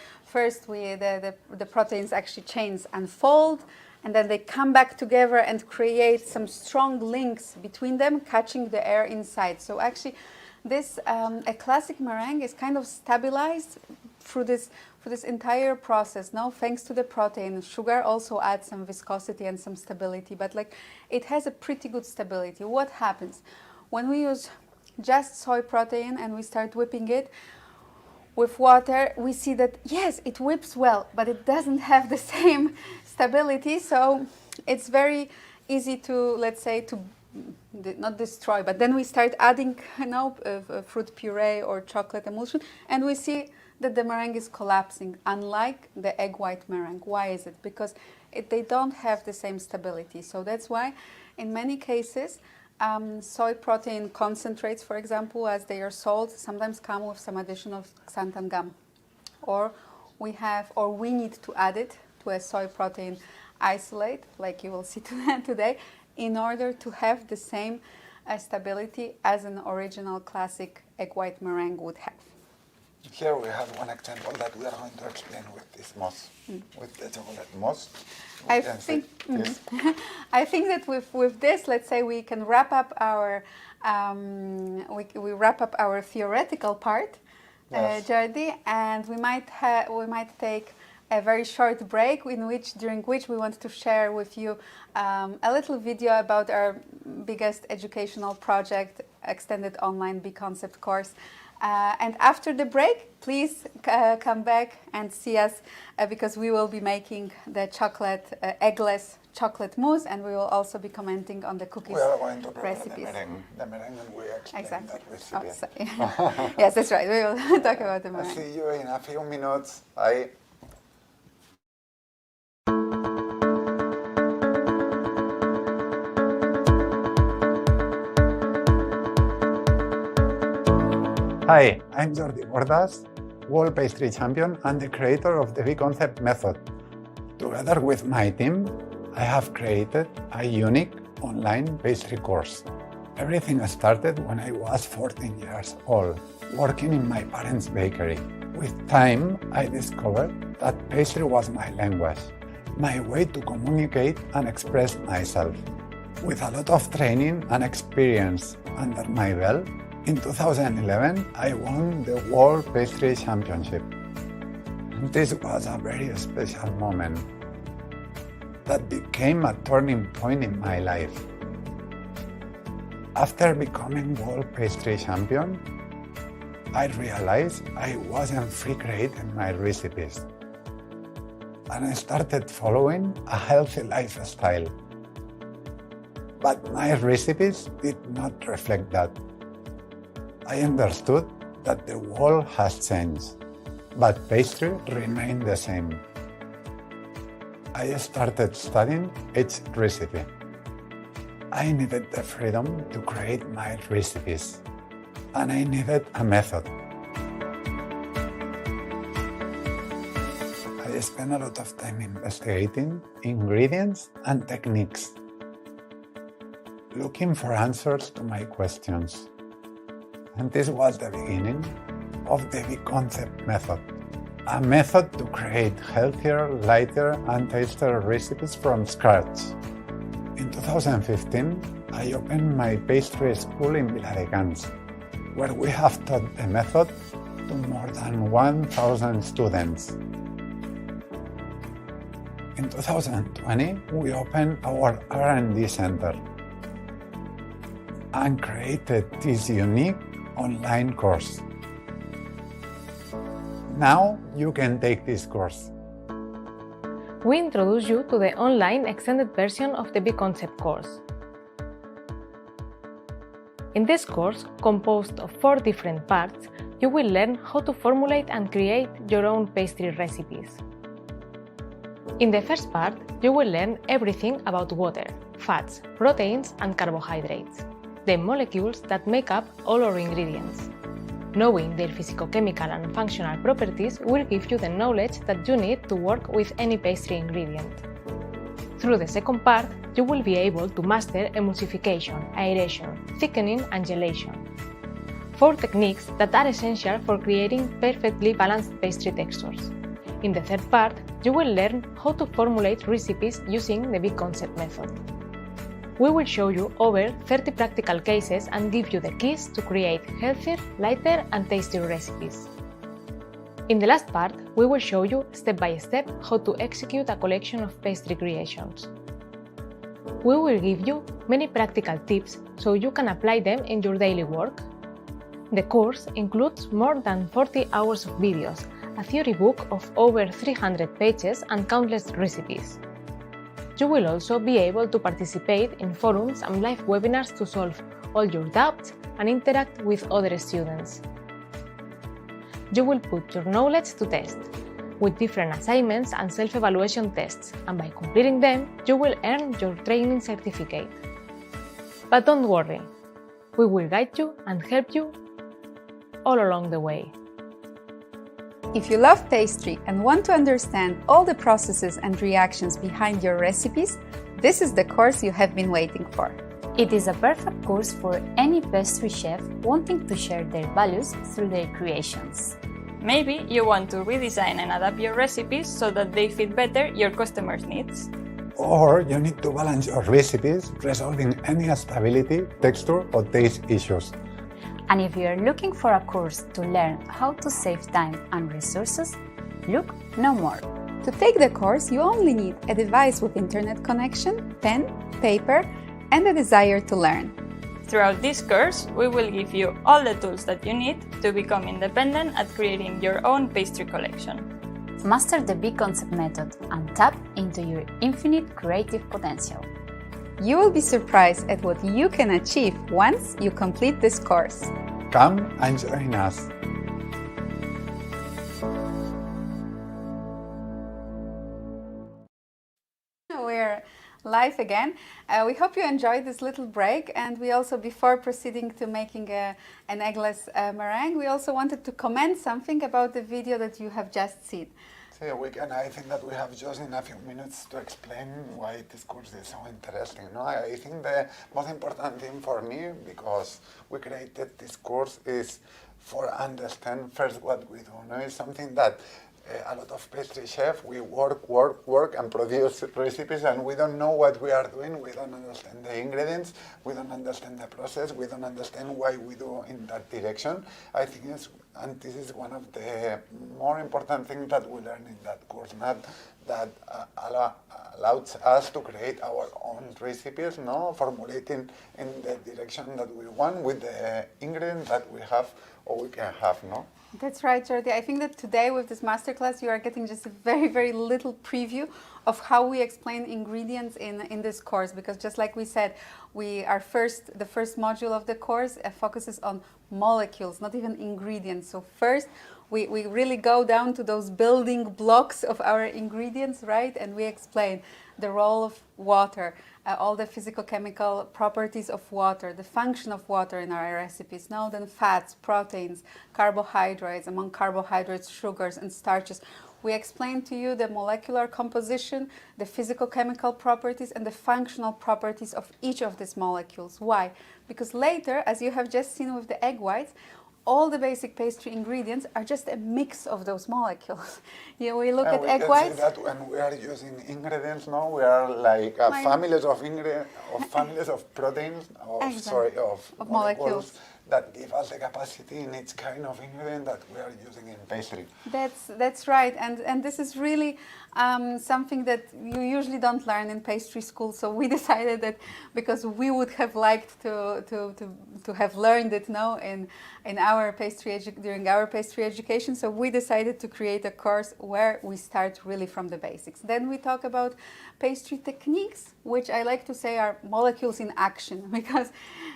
proteins actually chains unfold, and then they come back together and create some strong links between them, catching the air inside. So actually, this a classic meringue is kind of stabilized through this entire process. Now, thanks to the protein, sugar also adds some viscosity and some stability, but like it has a pretty good stability. What happens when we use just soy protein and we start whipping it with water? We see that yes, it whips well, but it doesn't have the same stability. So it's very easy to, let's say, to not destroy, but then we start adding, fruit puree or chocolate emulsion, and we see that the meringue is collapsing, unlike the egg white meringue. Why is it? Because they don't have the same stability. So that's why, in many cases, soy protein concentrates, for example, as they are sold, sometimes come with some additional xanthan gum, or we need to add it to a soy protein isolate, like you will see today, in order to have the same stability as an original classic egg white meringue would have. Here we have one example that we are going to explain with this mousse, with the chocolate mousse. I think that with this, let's say we can wrap up our we wrap up our theoretical part, yes. Jordi, and we might take a very short break during which we want to share with you a little video about our biggest educational project, extended online B-Concept course. And after the break, please come back and see us because we will be making the eggless chocolate mousse, and we will also be commenting on the cookies We are going to prepare recipes. the meringue, and we explain Exactly. that recipe. Oh, sorry. Yes, that's right. We will talk about the I'll meringue. see you in a few minutes. Bye. Hi, I'm Jordi Bordas, world pastry champion and the creator of the B-Concept method. Together with my team, I have created a unique online pastry course. Everything started when I was 14 years old, working in my parents' bakery. With time, I discovered that pastry was my language, my way to communicate and express myself. With a lot of training and experience under my belt, in 2011, I won the World Pastry Championship. This was a very special moment that became a turning point in my life. After becoming World Pastry Champion, I realized I wasn't free creating my recipes, and I started following a healthy lifestyle. But my recipes did not reflect that. I understood that the world has changed, but pastry remained the same. I started studying each recipe. I needed the freedom to create my recipes, and I needed a method. I spent a lot of time investigating ingredients and techniques, looking for answers to my questions. And this was the beginning of the B-Concept method, a method to create healthier, lighter, and tastier recipes from scratch. In 2015, I opened my pastry school in Viladecans, where we have taught the method to more than 1,000 students. In 2020, we opened our R&D center and created this unique online course. Now you can take this course. We introduce you to the online extended version of the B-Concept course. In this course, composed of 4 different parts, you will learn how to formulate and create your own pastry recipes. In the first part, you will learn everything about water, fats, proteins, and carbohydrates, the molecules that make up all our ingredients. Knowing their physicochemical and functional properties will give you the knowledge that you need to work with any pastry ingredient. Through the second part, you will be able to master emulsification, aeration, thickening, and gelation, 4 techniques that are essential for creating perfectly balanced pastry textures. In the third part, you will learn how to formulate recipes using the B-Concept method. We will show you over 30 practical cases and give you the keys to create healthier, lighter, and tastier recipes. In the last part, we will show you step by step how to execute a collection of pastry creations. We will give you many practical tips so you can apply them in your daily work. The course includes more than 40 hours of videos, a theory book of over 300 pages, and countless recipes. You will also be able to participate in forums and live webinars to solve all your doubts and interact with other students. You will put your knowledge to test with different assignments and self-evaluation tests, and by completing them, you will earn your training certificate. But don't worry, we will guide you and help you all along the way. If you love pastry and want to understand all the processes and reactions behind your recipes, this is the course you have been waiting for. It is a perfect course for any pastry chef wanting to share their values through their creations. Maybe you want to redesign and adapt your recipes so that they fit better your customers' needs. Or you need to balance your recipes, resolving any stability, texture, or taste issues. And if you are looking for a course to learn how to save time and resources, look no more. To take the course, you only need a device with internet connection, pen, paper, and a desire to learn. Throughout this course, we will give you all the tools that you need to become independent at creating your own pastry collection. Master the big concept method and tap into your infinite creative potential. You will be surprised at what you can achieve once you complete this course. Come and join us. We're live again. We hope you enjoyed this little break, and we also, before proceeding to making an eggless meringue, we also wanted to comment something about the video that you have just seen. I think that we have just in a few minutes to explain why this course is so interesting. No? I think the most important thing for me, because we created this course, is for understand first what we do. No? It's something that a lot of pastry chefs, we work and produce recipes, and we don't know what we are doing. We don't understand the ingredients, we don't understand the process, we don't understand why we do in that direction. I think and this is one of the more important things that we learn in that course, not that allows us to create our own recipes, no, formulating in the direction that we want with the ingredients that we have or we can have, no? That's right, Jordi. I think that today with this masterclass you are getting just a very, very little preview of how we explain ingredients in this course, because just like we said, the first module of the course focuses on molecules, not even ingredients. So first we really go down to those building blocks of our ingredients, right? And we explain the role of water, all the physical-chemical properties of water, the function of water in our recipes, now then fats, proteins, carbohydrates, among carbohydrates, sugars and starches. We explain to you the molecular composition, the physical-chemical properties and the functional properties of each of these molecules. Why? Because later, as you have just seen with the egg whites, all the basic pastry ingredients are just a mix of those molecules. Yeah, we look at egg whites. See that when we are using ingredients, no, we are like families of ingredients, families of proteins, of molecules that give us the capacity in each kind of ingredient that we are using in pastry. That's right, and this is really something that you usually don't learn in pastry school. So we decided that because we would have liked to have learned it now in our during our pastry education. So we decided to create a course where we start really from the basics. Then we talk about pastry techniques, which I like to say are molecules in action, because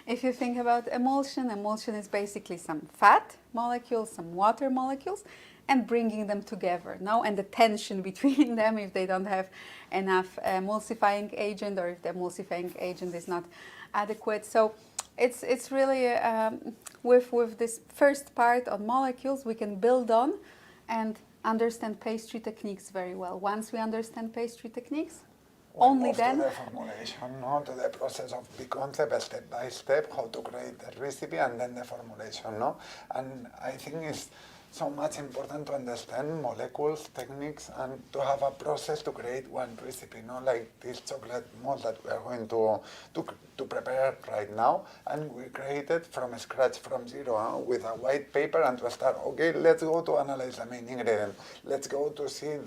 if you think about emulsion is basically some fat molecules, some water molecules, and bringing them together, no? And the tension between them if they don't have enough emulsifying agent, or if the emulsifying agent is not adequate. So it's really with this first part on molecules we can build on and understand pastry techniques very well. Once we understand pastry techniques, only then to the formulation, no, to the process of the concept, step by step, how to create the recipe, and then the formulation, no. And I think it's so much important to understand molecules, techniques, and to have a process to create one recipe, no, like this chocolate mousse that we are going to prepare right now, and we created from scratch, from zero, with a white paper, and to start. Okay, let's go to analyze the main ingredient. Let's go to see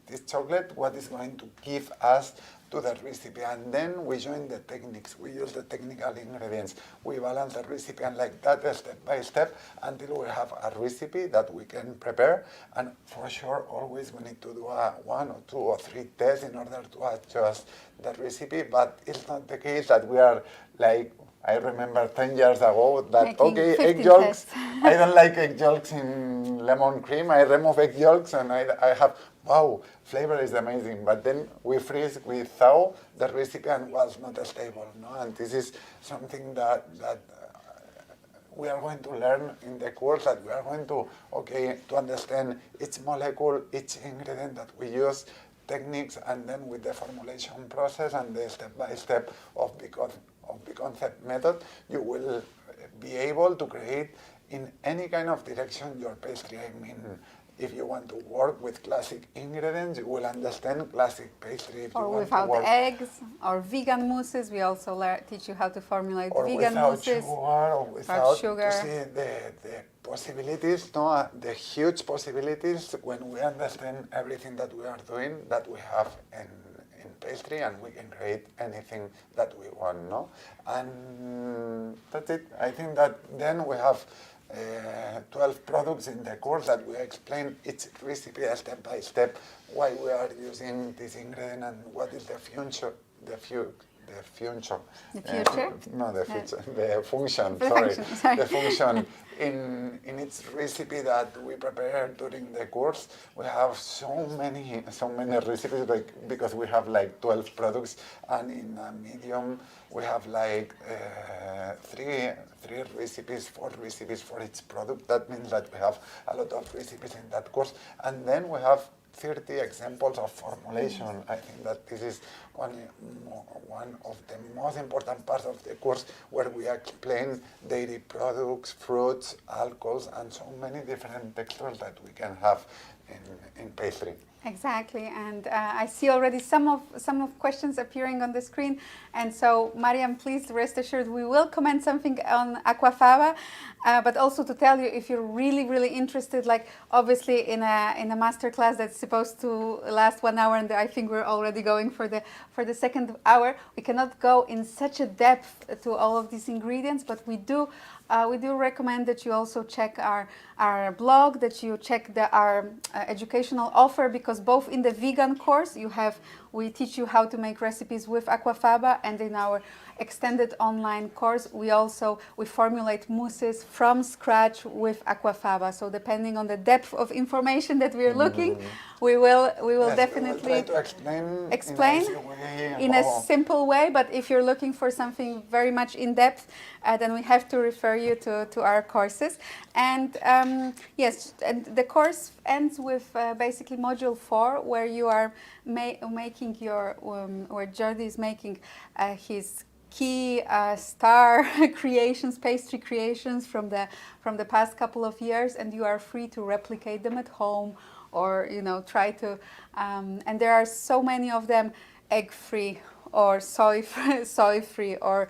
this chocolate, what is going to give us to the recipe, and then we join the techniques. We use the technical ingredients. We balance the recipe and like that step by step until we have a recipe that we can prepare. And for sure, always we need to do one or two or three tests in order to adjust the recipe. But it's not the case that we are like, I remember 10 years ago that, Making okay, 15 egg yolks, tests. I don't like egg yolks in lemon cream. I remove egg yolks and I have, wow, flavor is amazing. But then we freeze, we thaw the recipe and was not stable. No? And this is something that we are going to learn in the course, that we are going to, okay, to understand each molecule, each ingredient that we use, techniques, and then with the formulation process and the step-by-step of the concept method, you will be able to create in any kind of direction your pastry. I mean, if you want to work with classic ingredients, you will understand classic pastry. If Or you want without to work eggs, or vegan mousses. We also teach you how to formulate or vegan without mousses. sugar, or without sugar. To see the possibilities, no, the huge possibilities when we understand everything that we are doing, that we have in pastry, and we can create anything that we want, no? And that's it. I think that then we have 12 products in the course that we explain each recipe step by step, why we are using this ingredient and what is the function, the future? No, the future. The function. Sorry, the function in its recipe that we prepare during the course. We have so many recipes, because we have like 12 products, and in a medium we have like three recipes, 4 recipes for each product. That means that we have a lot of recipes in that course, and then we have 30 examples of formulation. I think that this is one of the most important parts of the course, where we explain dairy products, fruits, alcohols, and so many different textures that we can have in pastry. Exactly, and I see already some of questions appearing on the screen, and so Mariam, please rest assured we will comment something on aquafaba, but also to tell you, if you're really interested, like obviously in a masterclass that's supposed to last 1 hour, and I think we're already going for the second hour, we cannot go in such a depth to all of these ingredients, but we do recommend that you also check our blog, that you check our educational offer, because both in the vegan course we teach you how to make recipes with aquafaba, and in our extended online course we formulate mousses from scratch with aquafaba. So depending on the depth of information that we're looking, we will Yes, definitely we will try to explain in a simple way. But if you're looking for something very much in depth, then we have to refer you to our courses. And yes, and the course ends with basically module 4, where you are making your where Jordi is making his key star creations, pastry creations from the past couple of years, and you are free to replicate them at home, or try to and there are so many of them, egg-free or soy-free or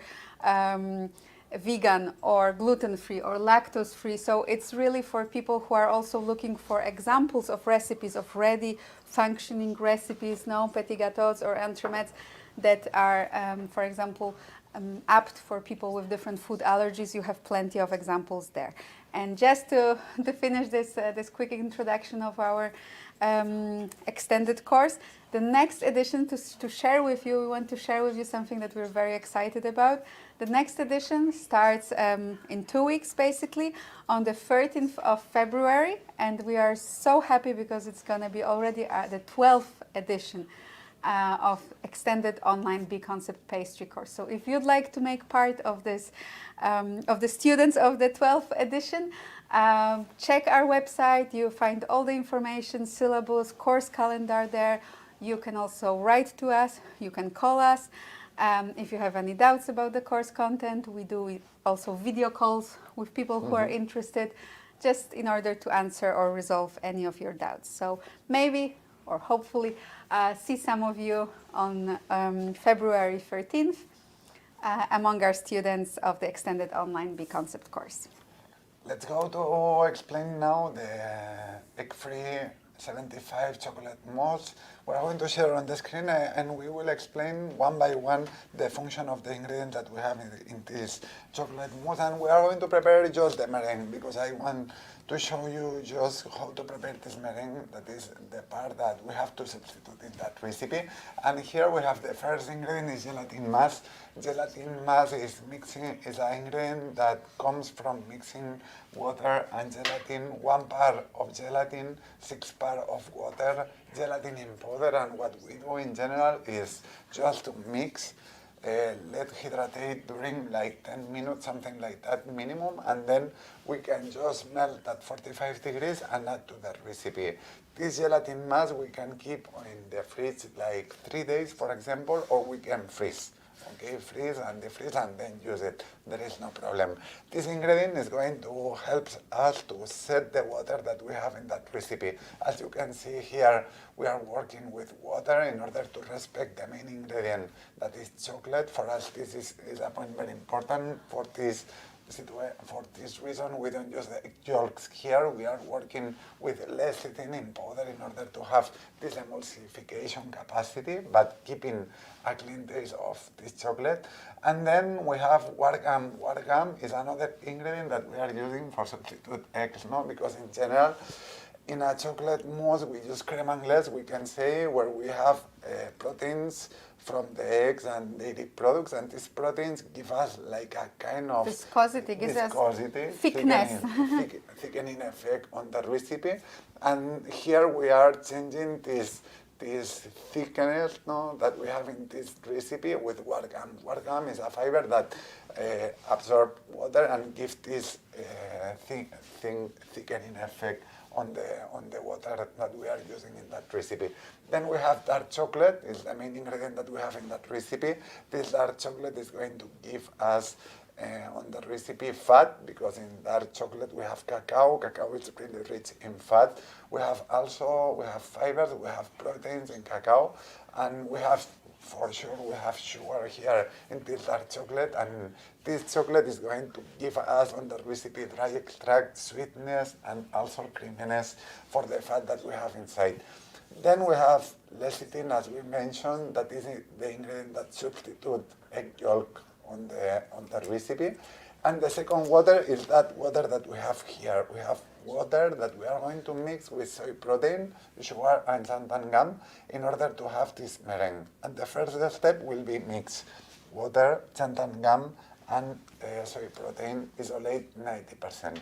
vegan or gluten-free or lactose-free. So it's really for people who are also looking for examples of recipes, of ready functioning recipes, no petit gâteaux or entremets that are, for example, apt for people with different food allergies. You have plenty of examples there. And just to finish this quick introduction of our extended course, the next edition to share with you, we want to share with you something that we're very excited about. The next edition starts in 2 weeks, basically, on the 13th of February, and we are so happy because it's going to be already the 12th edition of extended online B-Concept pastry course. So if you'd like to make part of this, of the students of the 12th edition, check our website. You find all the information, syllabus, course calendar there. You can also write to us, you can call us. If you have any doubts about the course content, we do also video calls with people who are interested, just in order to answer or resolve any of your doubts. So maybe, or hopefully, see some of you on February 13th among our students of the extended online B-Concept course. Let's go to explain now the egg-free 75 chocolate molds. We're going to share on the screen and we will explain one by one the function of the ingredients that we have in this chocolate mousse. And we are going to prepare just the meringue because I want to show you just how to prepare this meringue. That is the part that we have to substitute in that recipe. And here we have the first ingredient is gelatin mass. Gelatin mass is an ingredient that comes from mixing water and gelatin. 1 part of gelatin, 6 parts of water, gelatin in powder. And what we do in general is just to mix. Let hydrate during like 10 minutes, something like that minimum, and then we can just melt at 45 degrees and add to that recipe. This gelatin mass we can keep in the fridge like 3 days, for example, or we can freeze. Okay, freeze and defreeze and then use it. There is no problem. This ingredient is going to help us to set the water that we have in that recipe. As you can see here, we are working with water in order to respect the main ingredient, that is chocolate. For us, this is a point very important for this reason. We don't use the yolks here. We are working with less thickening powder in order to have this emulsification capacity, but keeping a clean taste of this chocolate. And then we have wort gum. Wort gum is another ingredient that we are using for substitute eggs, no? Because in general, in a chocolate mousse, we use crème anglaise, we can say, where we have proteins from the eggs and dairy products, and these proteins give us like a kind of viscosity, thickness, thickening effect on the recipe. And here we are changing this thickness, no, that we have in this recipe with wort gum. Wort gum is a fiber that absorbs water and gives this thickening effect on the water that we are using in that recipe. Then we have dark chocolate, is the main ingredient that we have in that recipe. This dark chocolate is going to give us on the recipe fat, because in dark chocolate we have cacao. Cacao is really rich in fat. We have fibers, we have proteins in cacao, and we have, for sure, we have sugar here in this dark chocolate, and this chocolate is going to give us on the recipe dry extract, sweetness, and also creaminess for the fat that we have inside. Then we have lecithin, as we mentioned, that is the ingredient that substitutes egg yolk on the recipe. And the second water is that water that we have here. We have water that we are going to mix with soy protein, sugar, and xanthan gum in order to have this meringue. And the first step will be mix water, xanthan gum, and soy protein, isolate 90%.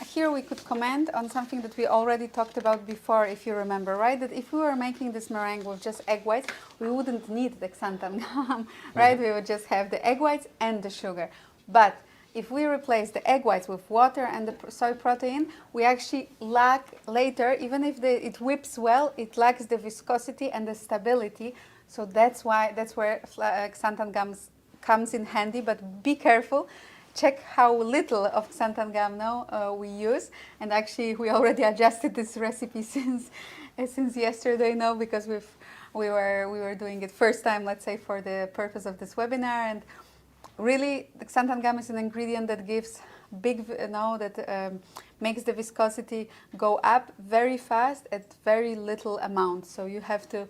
Here we could comment on something that we already talked about before, if you remember, right? That if we were making this meringue with just egg whites, we wouldn't need the xanthan gum, right? We would just have the egg whites and the sugar. But if we replace the egg whites with water and the soy protein, we actually lack later, even if it whips well, it lacks the viscosity and the stability. So that's where xanthan gum comes in handy, but be careful. Check how little of xanthan gum now we use, and actually we already adjusted this recipe since yesterday now, because we were doing it first time, let's say, for the purpose of this webinar. And really, the xanthan gum is an ingredient that gives makes the viscosity go up very fast at very little amount. So you have to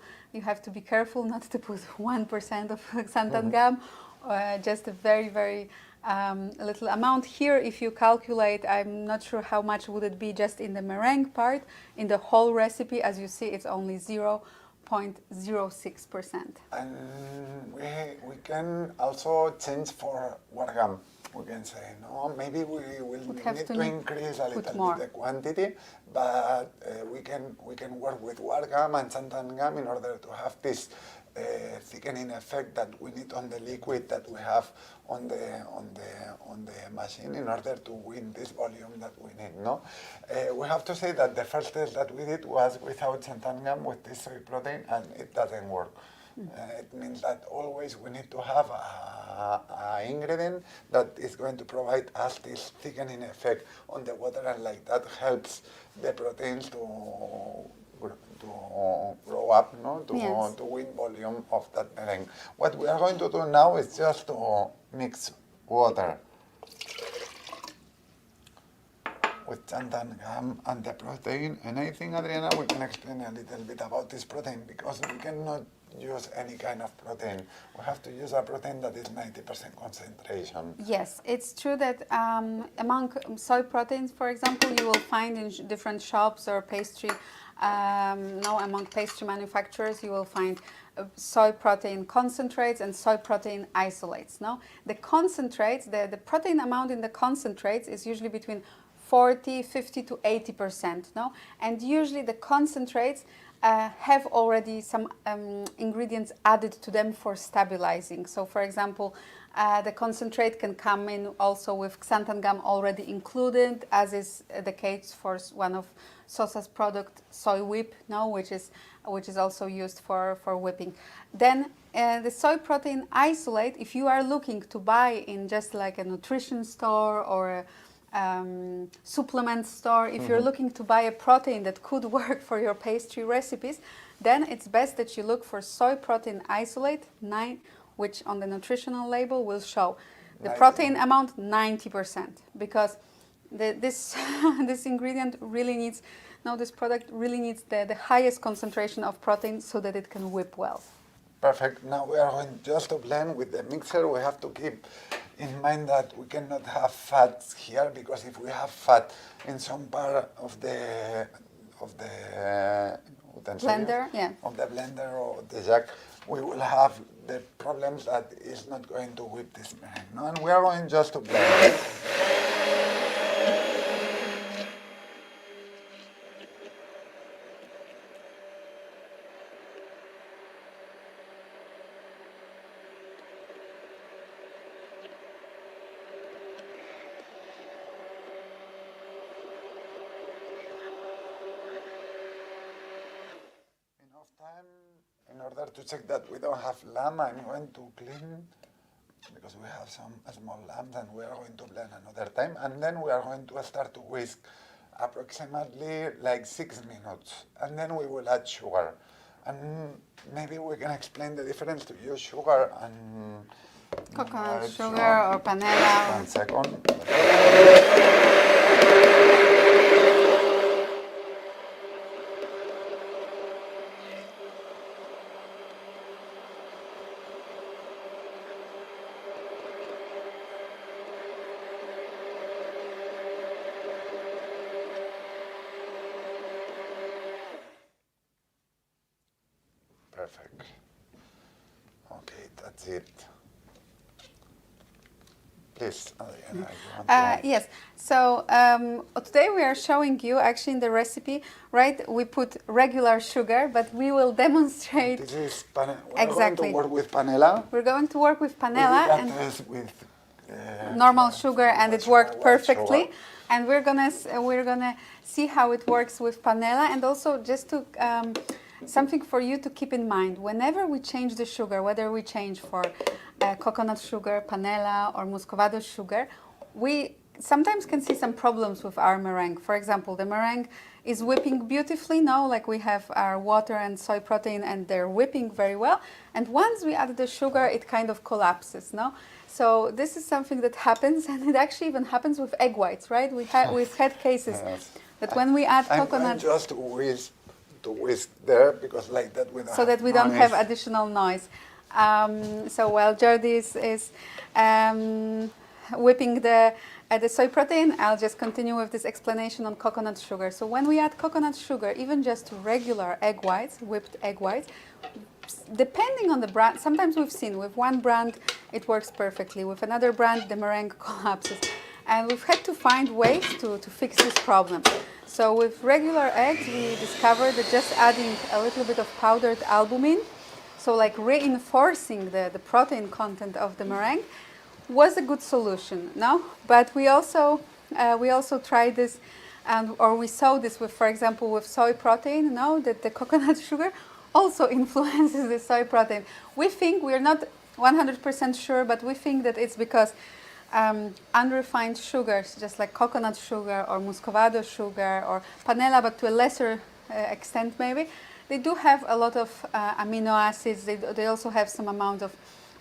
be careful not to put 1% of xanthan gum, just a very, very little amount. Here, if you calculate, I'm not sure how much would it be just in the meringue part. In the whole recipe, as you see, it's only 0.06%. And we can also change for wort gum. We can say, no, maybe we will need to increase a little bit the quantity, but we can work with wort gum and xanthan gum in order to have this thickening effect that we need on the liquid that we have on the machine in order to win this volume that we need. No, we have to say that the first test that we did was without xanthan gum with this soy protein, and it doesn't work. It means that always we need to have an ingredient that is going to provide us this thickening effect on the water, and like that helps the proteins to grow up, no? To win volume of that meringue. What we are going to do now is just to mix water with xanthan gum and the protein. And I think, Adriana, we can explain a little bit about this protein, because we cannot use any kind of protein. We have to use a protein that is 90% concentration. Yes, it's true that among soy proteins, for example, you will find in different shops or pastry, among pastry manufacturers, you will find soy protein concentrates and soy protein isolates. No, the concentrates, the protein amount in the concentrates is usually between 40, 50 to 80%. No, and usually the concentrates have already some ingredients added to them for stabilizing. So, for example, the concentrate can come in also with xanthan gum already included, as is the case for one of Sosa's product, soy whip, no, which is also used for whipping. Then the soy protein isolate, if you are looking to buy in just like a nutrition store or a supplement store, if you're looking to buy a protein that could work for your pastry recipes, then it's best that you look for soy protein isolate 9, which on the nutritional label will show the protein amount 90%, because this ingredient really needs, this product really needs the highest concentration of protein so that it can whip well. Perfect. Now we are going just to blend with the mixer. We have to keep in mind that we cannot have fats here, because if we have fat in some part of the Blender, yeah. of the blender or the jug, we will have the problems that is not going to whip this meringue. No? And we are going just to blend. In order to check that we don't have lamb, I'm going to clean, because we have some small lambs, and we are going to blend another time, and then we are going to start to whisk approximately like 6 minutes, and then we will add sugar. And maybe we can explain the difference to use sugar and coconut sugar or panela. 1 second. Perfect. Okay, that's it. Please, Adriana, you want to... Yes, so today we are showing you, actually in the recipe, right, we put regular sugar, but we will demonstrate... This is we're exactly. going to work with panela. We're going to work with panela and with normal sugar, and it worked perfectly. Sugar. And we're gonna see how it works with panela, and also just to... something for you to keep in mind, whenever we change the sugar, whether we change for coconut sugar, panela or muscovado sugar, we sometimes can see some problems with our meringue. For example, the meringue is whipping beautifully now, like we have our water and soy protein and they're whipping very well. And once we add the sugar, it kind of collapses, no? So this is something that happens, and it actually even happens with egg whites, right? We've had cases that when we add coconut... I'm just to whisk there, because like that we don't so that we don't have additional noise. So while Jordi is whipping the soy protein, I'll just continue with this explanation on coconut sugar. So when we add coconut sugar, even just regular egg whites, whipped egg whites, depending on the brand, sometimes we've seen with one brand it works perfectly, with another brand the meringue collapses. And we've had to find ways to fix this problem. So with regular eggs, we discovered that just adding a little bit of powdered albumin, so like reinforcing the protein content of the meringue, was a good solution, no? But we also tried this, or we saw this with, for example, with soy protein, no? That the coconut sugar also influences the soy protein. We think, we're not 100% sure, but we think that it's because unrefined sugars, just like coconut sugar or muscovado sugar or panela, but to a lesser extent maybe, they do have a lot of amino acids. They also have some amount of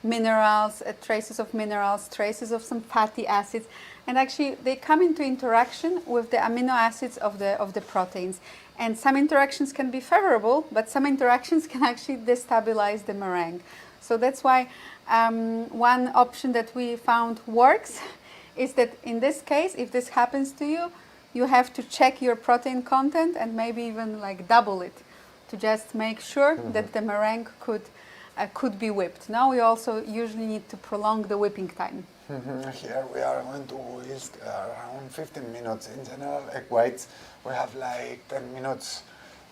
minerals, traces of some fatty acids, and actually they come into interaction with the amino acids of the proteins. And some interactions can be favorable, but some interactions can actually destabilize the meringue. So that's why one option that we found works is that in this case, if this happens to you, you have to check your protein content and maybe even like double it to just make sure that the meringue could be whipped. Now we also usually need to prolong the whipping time. Here we are going to whisk around 15 minutes. In general, egg whites, we have like 10 minutes.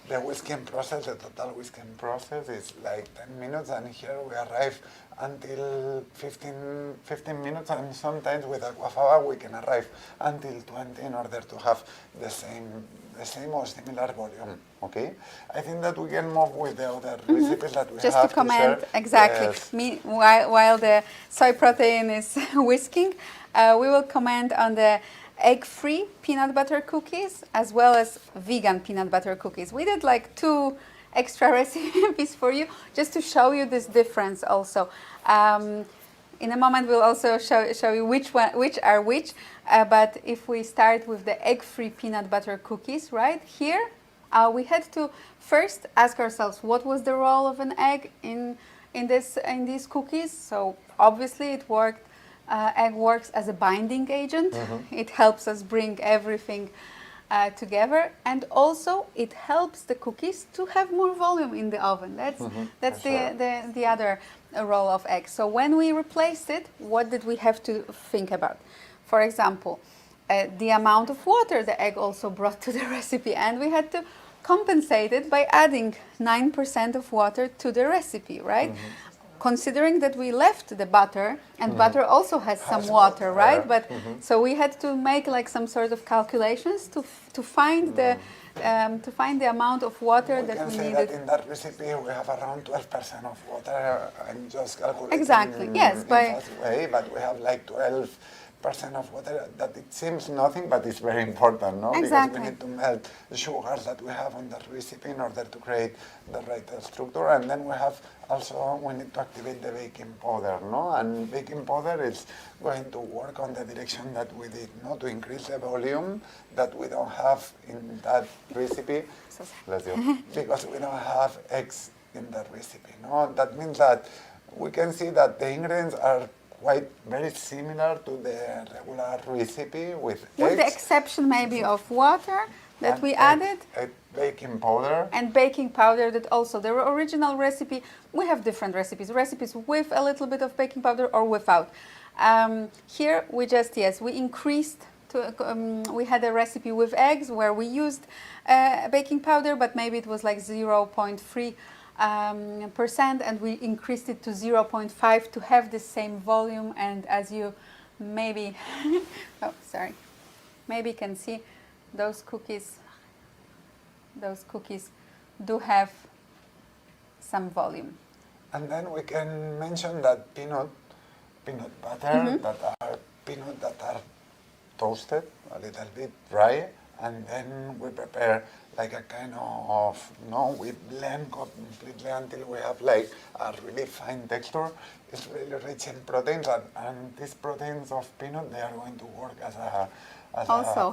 The whisking process, the total whisking process is like 10 minutes, and here we arrive until 15 minutes, and sometimes with aquafaba we can arrive until 20 in order to have the same or similar volume. Okay, I think that we can move with the other recipes that we Just have to comment, share. exactly. Yes. While the soy protein is whisking, we will comment on the egg-free peanut butter cookies as well as vegan peanut butter cookies. We did like 2 extra recipes for you just to show you this difference also. In a moment we'll also show you which are which, but if we start with the egg-free peanut butter cookies, right here, we had to first ask ourselves what was the role of an egg in these cookies. So obviously it worked. Egg works as a binding agent. It helps us bring everything together, and also it helps the cookies to have more volume in the oven. That's the other role of egg. So when we replaced it, what did we have to think about? For example, the amount of water the egg also brought to the recipe, and we had to compensate it by adding 9% of water to the recipe, right? Considering that we left the butter, and butter also has some water, right? But so we had to make like some sort of calculations to find the amount of water that we needed. That in that recipe we have around 12% of water. I'm just calculating Exactly. Yes, in that way, but we have like 12% of water. That it seems nothing, but it's very important, no? Exactly. Because we need to melt the sugars that we have on that recipe in order to create the right structure, and then we need to activate the baking powder, no? And baking powder is going to work on the direction that we did, no? To increase the volume that we don't have in that recipe. Bless you. Because we don't have eggs in that recipe, no? That means that we can see that the ingredients are very similar to the regular recipe with eggs. With the exception maybe of water that we added. Baking powder. And baking powder that also, the original recipe, we have different recipes with a little bit of baking powder or without. Here we just, we increased, we had a recipe with eggs where we used baking powder, but maybe it was like 0.3%, and we increased it to 0.5 to have the same volume. And as you maybe, maybe can see, those cookies do have some volume. And then we can mention that peanut butter that are toasted a little bit dry, and then we prepare like a kind of, we blend completely until we have like a really fine texture. It's really rich in proteins, and these proteins of peanut, they are going to work as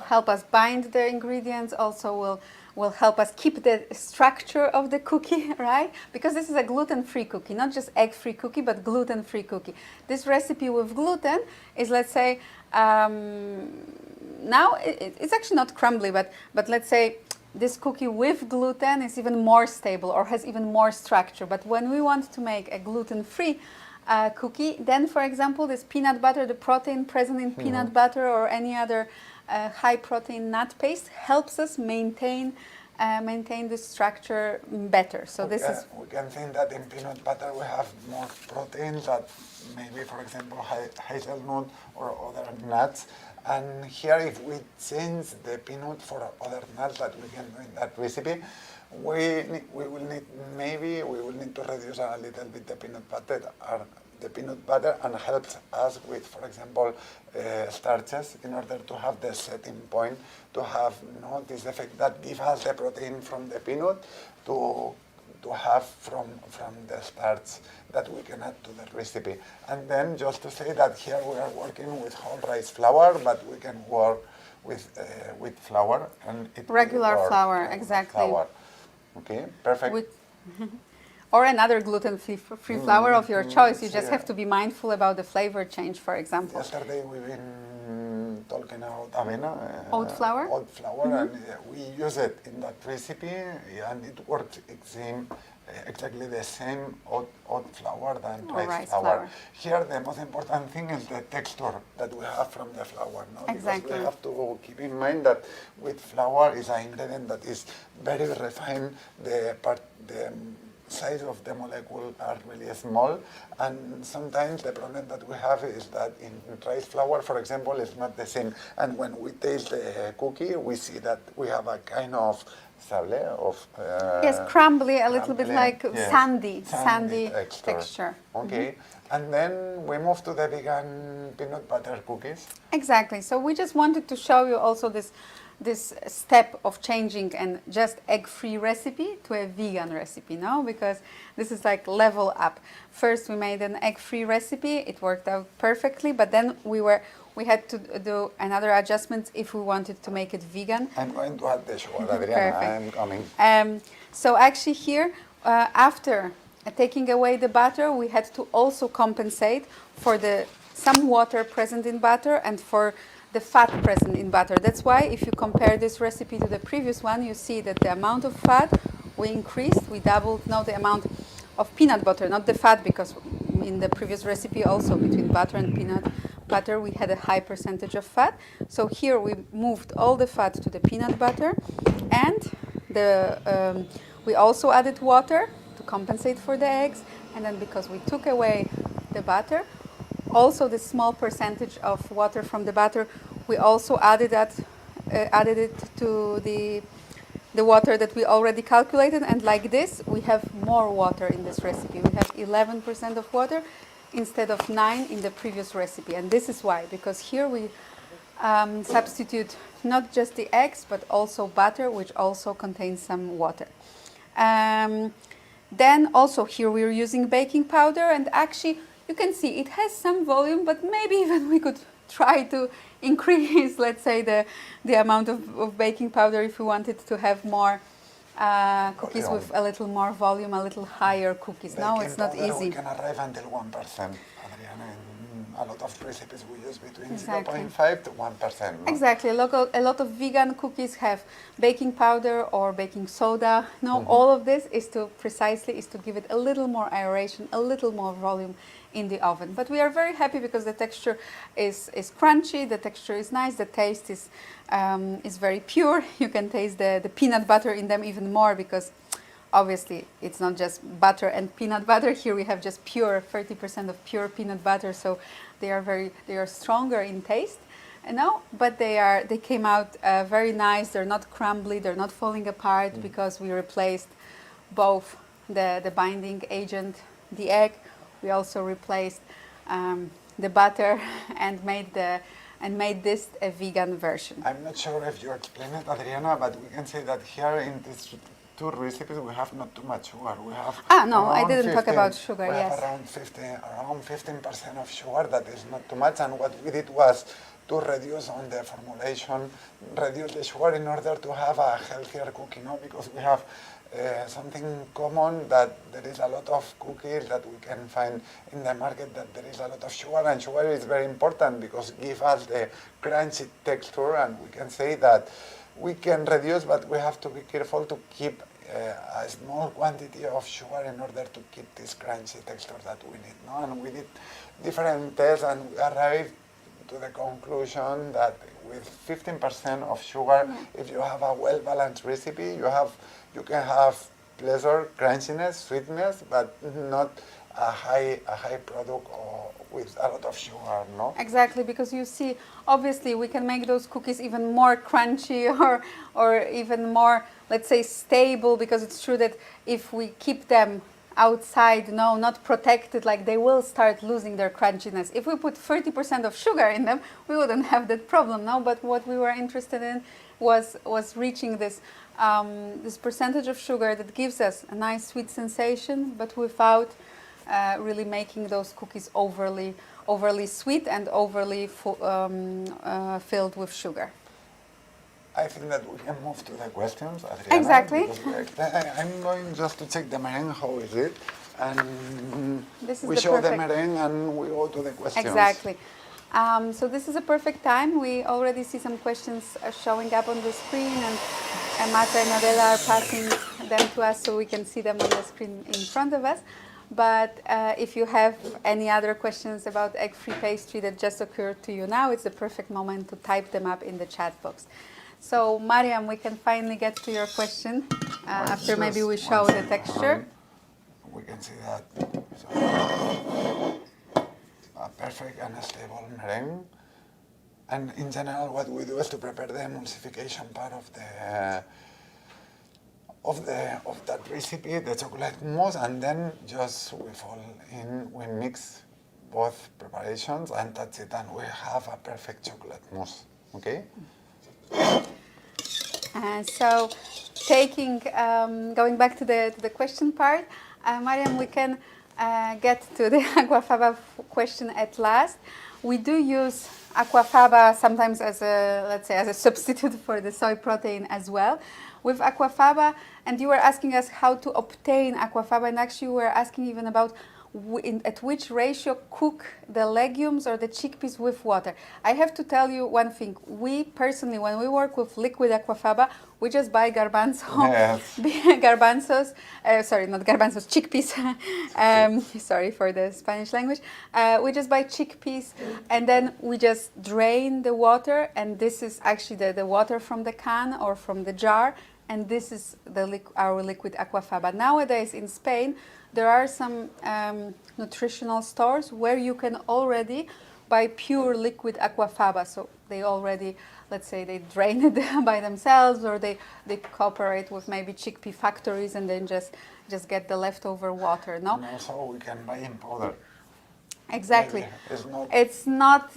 help us bind the ingredients, also will help us keep the structure of the cookie, right? Because this is a gluten-free cookie, not just egg-free cookie, but gluten-free cookie. This recipe with gluten is, let's say, now it's actually not crumbly, but let's say this cookie with gluten is even more stable or has even more structure. But when we want to make a gluten-free cookie, then, for example, this peanut butter, the protein present in peanut butter or any other high-protein nut paste helps us maintain the structure better. So we can think that in peanut butter we have more proteins that maybe, for example, hazelnut or other nuts. And here, if we change the peanut for other nuts that we can do in that recipe, we will need to reduce a little bit the peanut butter, and helps us with, for example, starches in order to have the setting point, to have this effect that gives us the protein from the peanut to to have from the starts that we can add to the recipe. And then just to say that here we are working with whole rice flour, but we can work with flour and it Regular will work. flour, Regular exactly. flour. Okay, perfect. Or another gluten-free flour of your choice. You just yeah. have to be mindful about the flavor change, for example. Yesterday we've been talking about avena. Oat flour? Oat flour, and we use it in that recipe, and it works exactly the same oat flour than Or rice flour. Here the most important thing is the texture that we have from the flour. No? Exactly. Because we have to keep in mind that with flour is an ingredient that is very refined. The size of the molecule are really small, and sometimes the problem that we have is that in rice flour, for example, is not the same. And when we taste the cookie, we see that we have a kind of sable of Yes, crumbly, a little bit crumbly, like yes, sandy texture. Okay, and then we move to the vegan peanut butter cookies. Exactly. So we just wanted to show you also this step of changing and just egg-free recipe to a vegan recipe, no? Because this is like level up. First we made an egg-free recipe, it worked out perfectly, but then we had to do another adjustment if we wanted to make it vegan. I'm going to add the sugar, Adriana, Perfect. I'm coming. So actually here, after taking away the butter, we had to also compensate for some water present in butter and for the fat present in butter. That's why if you compare this recipe to the previous one, you see that the amount of fat we increased, we doubled now the amount of peanut butter, not the fat, because in the previous recipe also between butter and peanut butter we had a high percentage of fat. So here we moved all the fat to the peanut butter, and we also added water to compensate for the eggs, and then because we took away the butter, also the small percentage of water from the butter, we also added it to the water that we already calculated, and like this we have more water in this recipe. We have 11% of water instead of 9 in the previous recipe, and this is why, because here we substitute not just the eggs but also butter, which also contains some water. Then also here we're using baking powder, and actually you can see it has some volume, but maybe even we could try to increase, let's say, the amount of baking powder if we wanted to have more cookies with a little more volume, a little higher cookies. No, it's not easy. We can arrive until 1%, Adriana. In a lot of recipes we use between Exactly. 0.5 to 1%. No? Exactly. A lot of vegan cookies have baking powder or baking soda. No, all of this is to give it a little more aeration, a little more volume in the oven. But we are very happy because the texture is crunchy, the texture is nice, the taste is very pure. You can taste the peanut butter in them even more, because obviously it's not just butter and peanut butter. Here we have just pure 30% of pure peanut butter, so they are stronger in taste. No, but they came out very nice. They're not crumbly, they're not falling apart, because we replaced both the binding agent, the egg. We also replaced the butter and made this a vegan version. I'm not sure if you explained it, Adriana, but we can say that here in these two recipes we have not too much sugar. We have no, I didn't talk about sugar. We Yes, have around 15% of sugar. That is not too much. And what we did was to reduce on the formulation, reduce the sugar in order to have a healthier cookie. No, because we have something common, that there is a lot of cookies that we can find in the market that there is a lot of sugar, and sugar is very important because it gives us the crunchy texture, and we can say that we can reduce, but we have to be careful to keep a small quantity of sugar in order to keep this crunchy texture that we need. No? And we did different tests, and we arrived to the conclusion that with 15% of sugar, if you have a well-balanced recipe, you can have pleasure, crunchiness, sweetness, but not a high product or with a lot of sugar, no? exactly, because you see, obviously we can make those cookies even more crunchy or even more, let's say, stable, because it's true that if we keep them outside, no, not protected, like, they will start losing their crunchiness. If we put 30% of sugar in them, we wouldn't have that problem, no? But what we were interested in was reaching this this percentage of sugar that gives us a nice sweet sensation, but without really making those cookies overly sweet and overly filled with sugar. I think that we can move to the questions, Adriana. Exactly. I'm going just to check the meringue, how is it? And This is we the show the perfect- meringue and we go to the questions. Exactly. So this is a perfect time. We already see some questions showing up on the screen, and Marta and Adela are passing them to us so we can see them on the screen in front of us. But if you have any other questions about egg-free pastry that just occurred to you now, it's the perfect moment to type them up in the chat box. So, Mariam, we can finally get to your question after maybe we show the texture. We can see that so, a perfect and stable meringue. And in general, what we do is to prepare the emulsification part of that recipe, the chocolate mousse, and then just we mix both preparations, and that's it, and we have a perfect chocolate mousse. Okay. So, going back to the question part, Mariam, we can get to the aquafaba question at last. We do use aquafaba sometimes as a substitute for the soy protein as well. With aquafaba, and you were asking us how to obtain aquafaba, and actually we were asking even about at which ratio cook the legumes or the chickpeas with water. I have to tell you one thing. We personally, when we work with liquid aquafaba, we just buy garbanzo, chickpeas. Sorry for the Spanish language. We just buy chickpeas, and then we just drain the water, and this is actually the water from the can or from the jar, and this is our liquid aquafaba. Nowadays in Spain, there are some nutritional stores where you can already buy pure liquid aquafaba. So they already, let's say, they drain it by themselves, or they cooperate with maybe chickpea factories and then just get the leftover water. No. And also we can buy in powder. Exactly. Maybe. It's not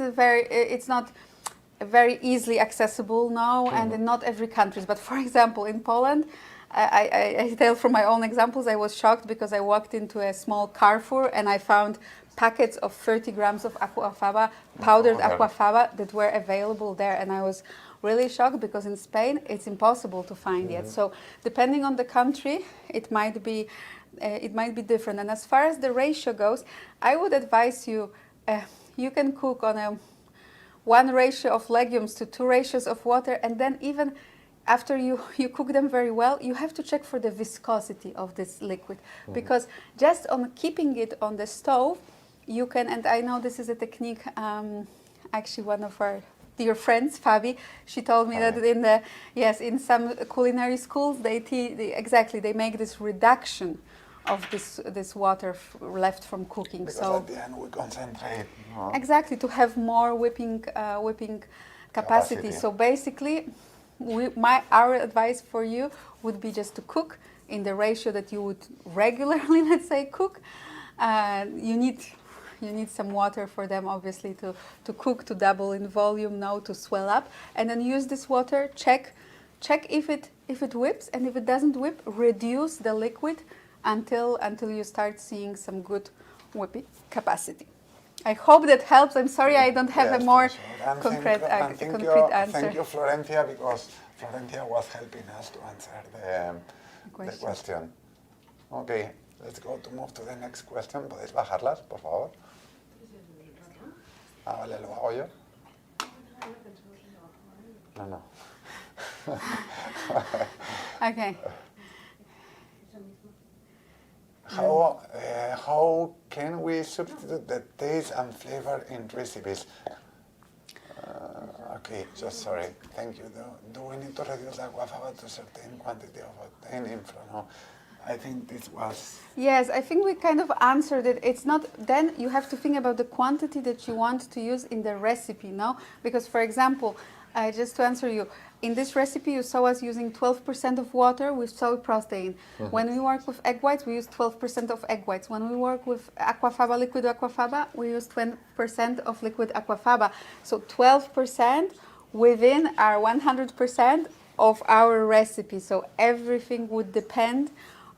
very easily accessible now, and in not every country. But for example, in Poland, I tell from my own examples, I was shocked because I walked into a small Carrefour and I found packets of 30 grams of aquafaba, powdered aquafaba, that were available there, and I was really shocked because in Spain it's impossible to find yet. So depending on the country, it might be different. And as far as the ratio goes, I would advise you, you can cook on a 1 ratio of legumes to 2 ratios of water, and then even after you cook them very well, you have to check for the viscosity of this liquid, because just on keeping it on the stove, you can, and I know this is a technique, actually one of our dear friends, Fabi, she told me that in some culinary schools, they make this reduction of this water left from cooking. Because so at the end we concentrate. No? Exactly, to have more whipping capacity. So basically, our advice for you would be just to cook in the ratio that you would regularly, let's say, cook. You need some water for them, obviously, to cook, to double in volume, to swell up, and then use this water. Check if it whips, and if it doesn't whip, reduce the liquid until you start seeing some good whipping capacity. I hope that helps. I'm sorry I don't have a more concrete answer. Thank you, Florencia, because Florencia was helping us to answer the question. Okay, let's move to the next question. ¿Podéis bajarlas, por favor? Vale, lo hago yo. No. Okay. How can we substitute the taste and flavor in recipes? Okay, just sorry. Thank you. Do we need to reduce the aquafaba to a certain quantity of obtain inflow? No. I think this was... Yes, I think we kind of answered it. It's not... Then you have to think about the quantity that you want to use in the recipe, no? Because, for example, just to answer you, in this recipe you saw us using 12% of water with soy protein. When we work with egg whites, we use 12% of egg whites. When we work with aquafaba, liquid aquafaba, we use 20% of liquid aquafaba. So 12% within are 100% of our recipe. So everything would depend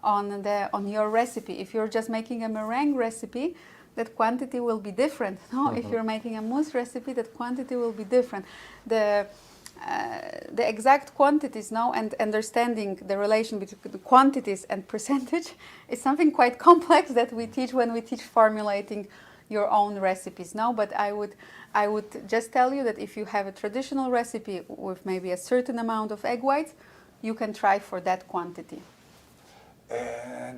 on your recipe. If you're just making a meringue recipe, that quantity will be different. No, if you're making a mousse recipe, that quantity will be different. The exact quantities now and understanding the relation between the quantities and percentage is something quite complex that we teach when we teach formulating your own recipes. No, but I would just tell you that if you have a traditional recipe with maybe a certain amount of egg whites, you can try for that quantity.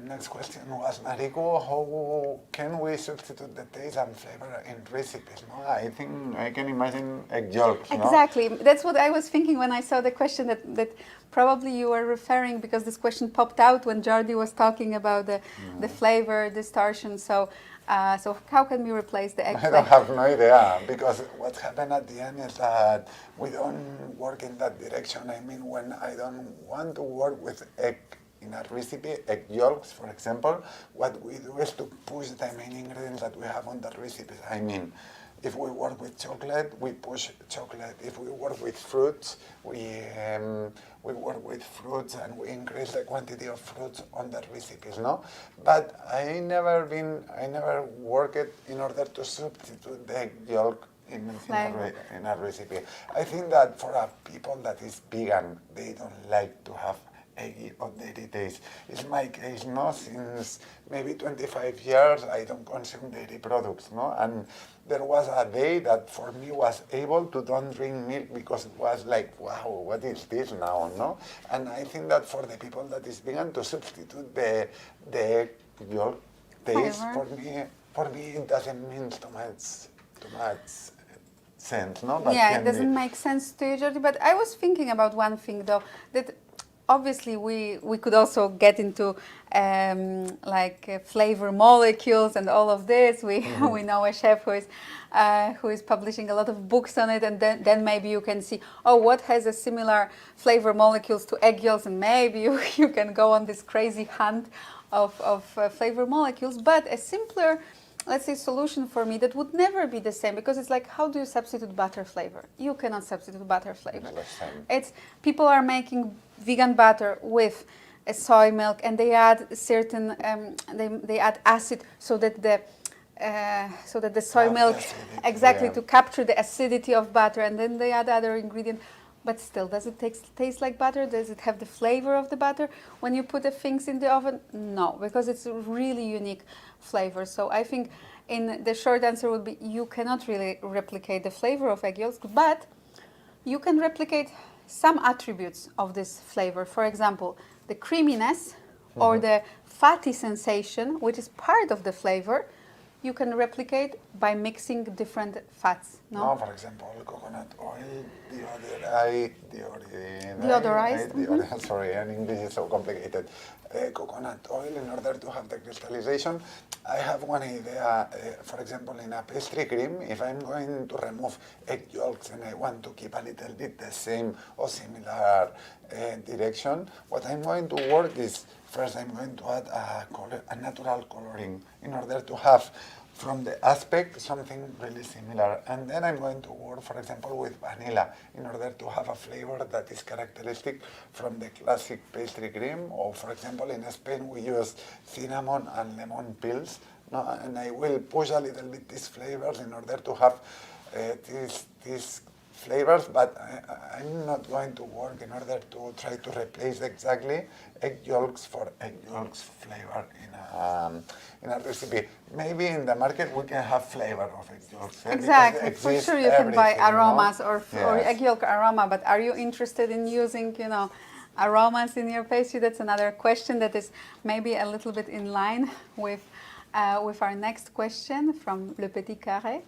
Next question was, Mariko, how can we substitute the taste and flavor in recipes? No, I think I can imagine egg yolks. Exactly. No? That's what I was thinking when I saw the question that probably you were referring, because this question popped out when Jordi was talking about the flavor distortion. So how can we replace the egg? I don't have no idea, because what happened at the end is that we don't work in that direction. I mean, when I don't want to work with egg in a recipe, egg yolks, for example, what we do is to push the main ingredients that we have on that recipe. I mean, if we work with chocolate, we push chocolate. If we work with fruits, we work with fruits and we increase the quantity of fruits on the recipes, no? But I never work it in order to substitute the egg yolk in a recipe. I think that for a people that is vegan, they don't like to have eggy or dairy taste. It's my case, no? Since maybe 25 years, I don't consume dairy products, no? And there was a day that for me was able to don't drink milk because it was like, wow, what is this now, no? And I think that for the people that is vegan, to substitute the egg yolk taste, for me it doesn't mean too much sense, no? But yeah, it doesn't make sense to you, Jordi. But I was thinking about one thing, though, that obviously we could also get into flavor molecules and all of this. We know a chef who is publishing a lot of books on it, and then maybe you can see, oh, what has a similar flavor molecules to egg yolks, and maybe you can go on this crazy hunt of flavor molecules. But a simpler, let's say, solution for me that would never be the same, because it's like, how do you substitute butter flavor? You cannot substitute butter flavor. It's people are making vegan butter with a soy milk, and they add certain they add acid so that the soy milk to capture the acidity of butter, and then they add other ingredients. But still, does it taste like butter? Does it have the flavor of the butter when you put the things in the oven? No, because it's a really unique flavor. So I think in the short answer would be, you cannot really replicate the flavor of egg yolks, but you can replicate some attributes of this flavor. For example, the creaminess or the fatty sensation, which is part of the flavor, you can replicate by mixing different fats. No, for example, coconut oil, deodorized. Sorry, in English is so complicated. Coconut oil, in order to have the crystallization. I have one idea. For example, in a pastry cream, if I'm going to remove egg yolks and I want to keep a little bit the same or similar direction, what I'm going to work is, first I'm going to add a natural coloring in order to have, from the aspect, something really similar. And then I'm going to work, for example, with vanilla in order to have a flavor that is characteristic from the classic pastry cream. Or, for example, in Spain, we use cinnamon and lemon peels. No? And I will push a little bit these flavors in order to have these flavors, but I'm not going to work in order to try to replace exactly egg yolks for egg yolks flavor in a recipe. Maybe in the market we can have flavor of egg yolks. Exactly, for sure you can buy aromas, no? or egg yolk aroma, but are you interested in using, aromas in your pastry? That's another question that is maybe a little bit in line with our next question from Le Petit Carré.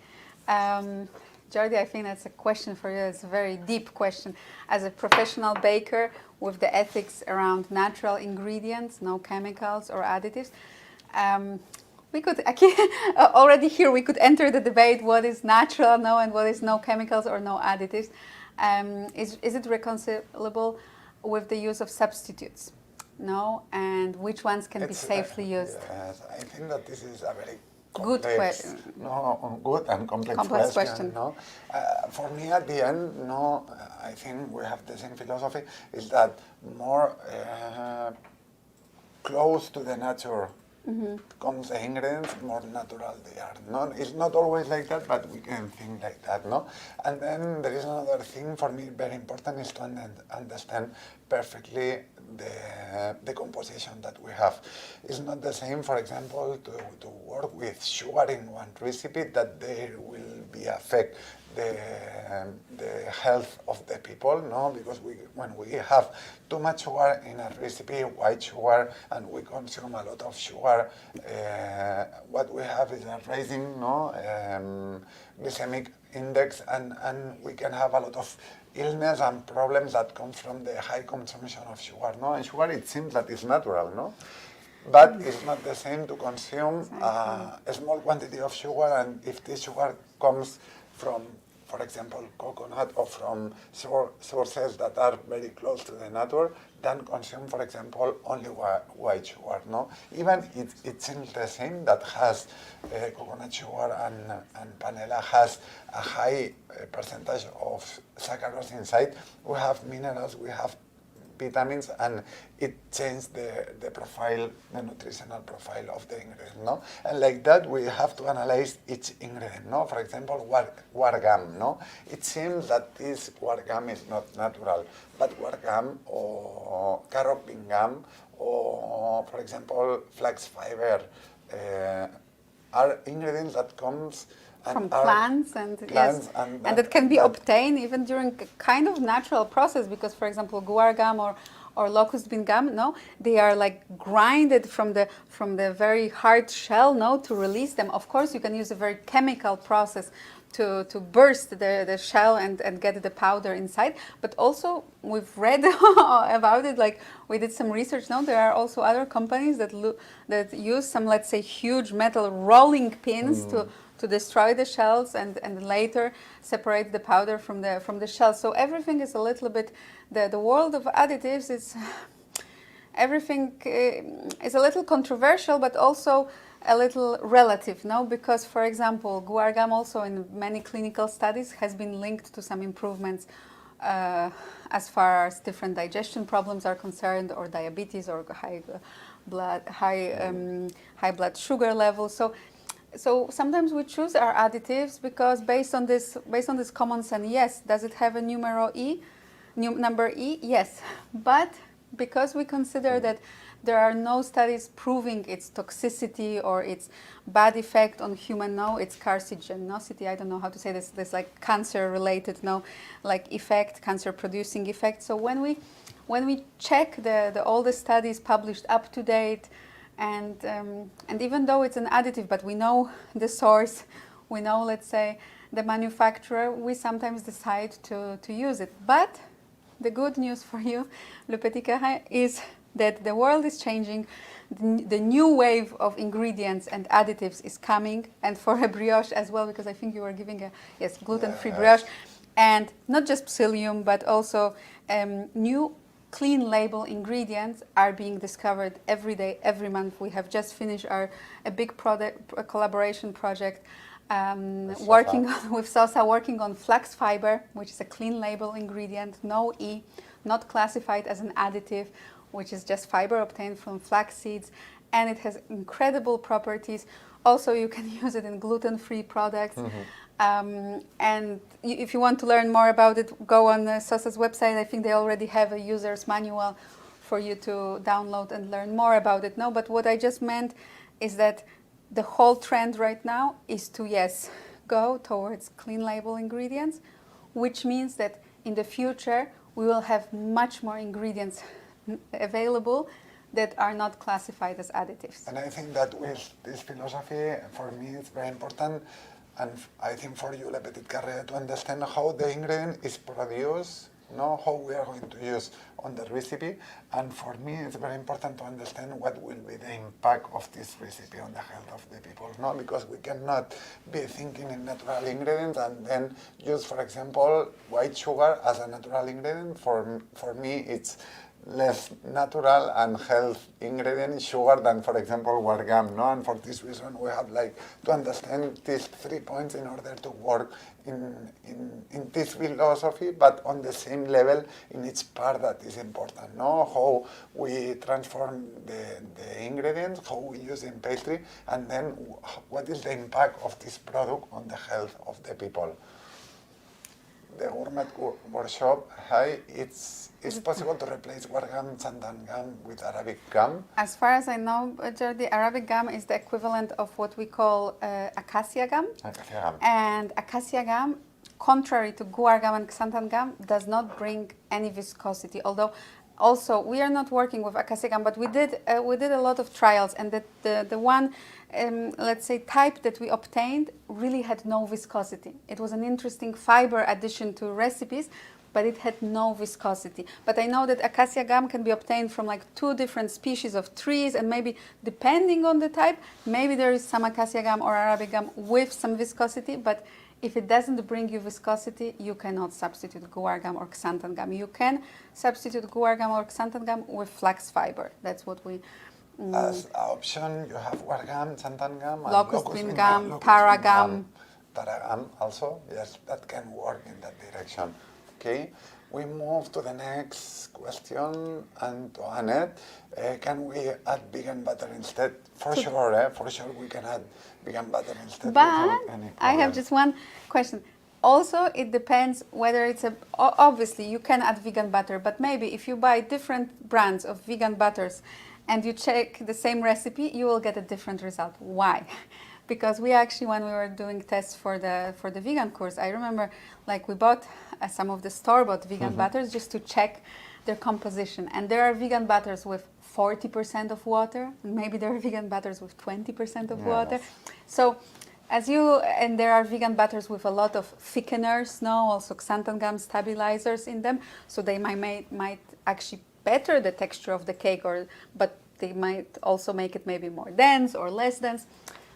Jordi, I think that's a question for you. It's a very deep question. As a professional baker with the ethics around natural ingredients, no chemicals or additives, we could already here we could enter the debate: what is natural, no, and what is no chemicals or no additives. Is it reconcilable with the use of substitutes? No, and which ones can be safely used? Yes, I think that this is a very complex, good and complex question. No? For me, at the end, I think we have the same philosophy, is that more close to the nature comes the ingredients, more natural they are. No? It's not always like that, but we can think like that. No? And then there is another thing for me very important, is to understand perfectly the composition that we have. It's not the same, for example, to work with sugar in one recipe, that there will be affect the health of the people, no? Because when we have too much sugar in a recipe, white sugar, and we consume a lot of sugar, what we have is a rising glycemic index, and we can have a lot of illness and problems that come from the high consumption of sugar. No? And sugar, it seems that it's natural, no? But it's not the same to consume a small quantity of sugar, and if this sugar comes from, for example, coconut, or from sources that are very close to the nature, then consume, for example, only white sugar. No, even it seems the same, that has coconut sugar and panela has a high percentage of saccharose inside. We have minerals, we have vitamins, and it changed the profile, the nutritional profile of the ingredient, no? And like that, we have to analyze each ingredient, no? For example, guar gum, no? It seems that this guar gum is not natural, but guar gum or carrot bean gum or, for example, flax fiber are ingredients that comes from plants, and that can be obtained even during a kind of natural process, because, for example, guar gum or locust bean gum, no, they are like grinded from the very hard shell, no, to release them. Of course, you can use a very chemical process to burst the shell and get the powder inside. But also, we've read about it, like we did some research. No, there are also other companies that use some, let's say, huge metal rolling pins to destroy the shells and later separate the powder from the shell. So everything is a little bit, the world of additives is, everything is a little controversial, but also a little relative, no? Because, for example, guar gum also in many clinical studies has been linked to some improvements as far as different digestion problems are concerned, or diabetes, or high blood sugar levels. So sometimes we choose our additives because based on this common sense. Yes, does it have a number E? Yes, but because we consider that there are no studies proving its toxicity or its bad effect on human, no, its carcinogenicity, I don't know how to say this like cancer-related, no, like effect, cancer-producing effect. So when we check all the studies published up to date, and even though it's an additive, but we know the source, we know, let's say, the manufacturer, we sometimes decide to use it. But the good news for you, Le Petit Carré, is that the world is changing. The new wave of ingredients and additives is coming, and for a brioche as well, because I think you were giving gluten-free brioche, and not just psyllium, but also new clean label ingredients are being discovered every day, every month. We have just finished a big collaboration project working on flax fiber, which is a clean label ingredient, no E, not classified as an additive, which is just fiber obtained from flax seeds, and it has incredible properties. Also, you can use it in gluten-free products. And if you want to learn more about it, go on SOSA's website. I think they already have a user's manual for you to download and learn more about it. No, but what I just meant is that the whole trend right now is to, yes, go towards clean label ingredients, which means that in the future we will have much more ingredients available that are not classified as additives. And I think that with this philosophy, for me, it's very important, and I think for you, Le Petit Carré, to understand how the ingredient is produced, how we are going to use on the recipe. And for me, it's very important to understand what will be the impact of this recipe on the health of the people, because we cannot be thinking in natural ingredients and then use, for example, white sugar as a natural ingredient. For me, it's less natural and health ingredient sugar than, for example, wargam, no? And for this reason, we have like to understand these 3 points in order to work in this philosophy, but on the same level in each part that is important, no? How we transform the ingredients, how we use in pastry, and then what is the impact of this product on the health of the people. The gourmet workshop, hi, it's possible to replace wargam, santan gum with Arabic gum. As far as I know, Jordi, Arabic gum is the equivalent of what we call acacia gum. Acacia gum. And acacia gum, contrary to guar gum and xanthan gum, does not bring any viscosity. Although, also, we are not working with acacia gum, but we did a lot of trials, and the one, let's say, type that we obtained really had no viscosity. It was an interesting fiber addition to recipes, but it had no viscosity. But I know that acacia gum can be obtained from like 2 different species of trees, and maybe depending on the type, maybe there is some acacia gum or Arabic gum with some viscosity, but if it doesn't bring you viscosity, you cannot substitute guar gum or xanthan gum. You can substitute guar gum or xanthan gum with flax fiber. That's what we... As an option, you have wargam, santan gum, and locust bean gum, tara gum. Tara gum also, yes, that can work in that direction. Okay, we move to the next question, Antoinette. Can we add vegan butter instead? For sure we can add vegan butter instead. But without any I have problem. just one question. Also, it depends whether it's obviously you can add vegan butter, but maybe if you buy different brands of vegan butters and you check the same recipe, you will get a different result. Why? Because we actually, when we were doing tests for the vegan course, I remember like we bought some of the store-bought vegan butters just to check their composition. And there are vegan butters with 40% of water, and maybe there are vegan butters with 20% of water. So, and there are vegan butters with a lot of thickeners, also xanthan gum stabilizers in them, so they might actually better the texture of the cake, but they might also make it maybe more dense or less dense.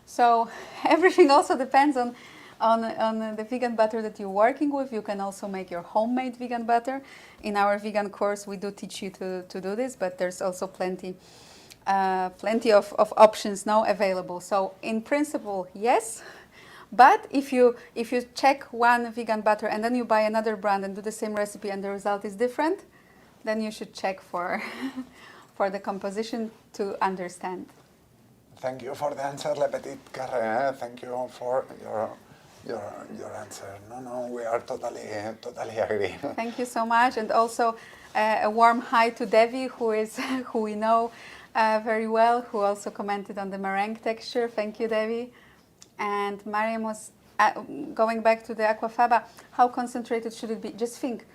So everything also depends on the vegan butter that you're working with. You can also make your homemade vegan butter. In our vegan course, we do teach you to do this, but there's also plenty of options now available. So in principle, yes. But if you check one vegan butter and then you buy another brand and do the same recipe and the result is different, then you should check for the composition to understand. Thank you for the answer, Le Petit Carré. Thank you for your answer. No, we are totally agree. Thank you so much, and also a warm hi to Devi, who we know very well, who also commented on the meringue texture. Thank you, Devi. And Mariam was going back to the aquafaba. How concentrated should it be? Just think,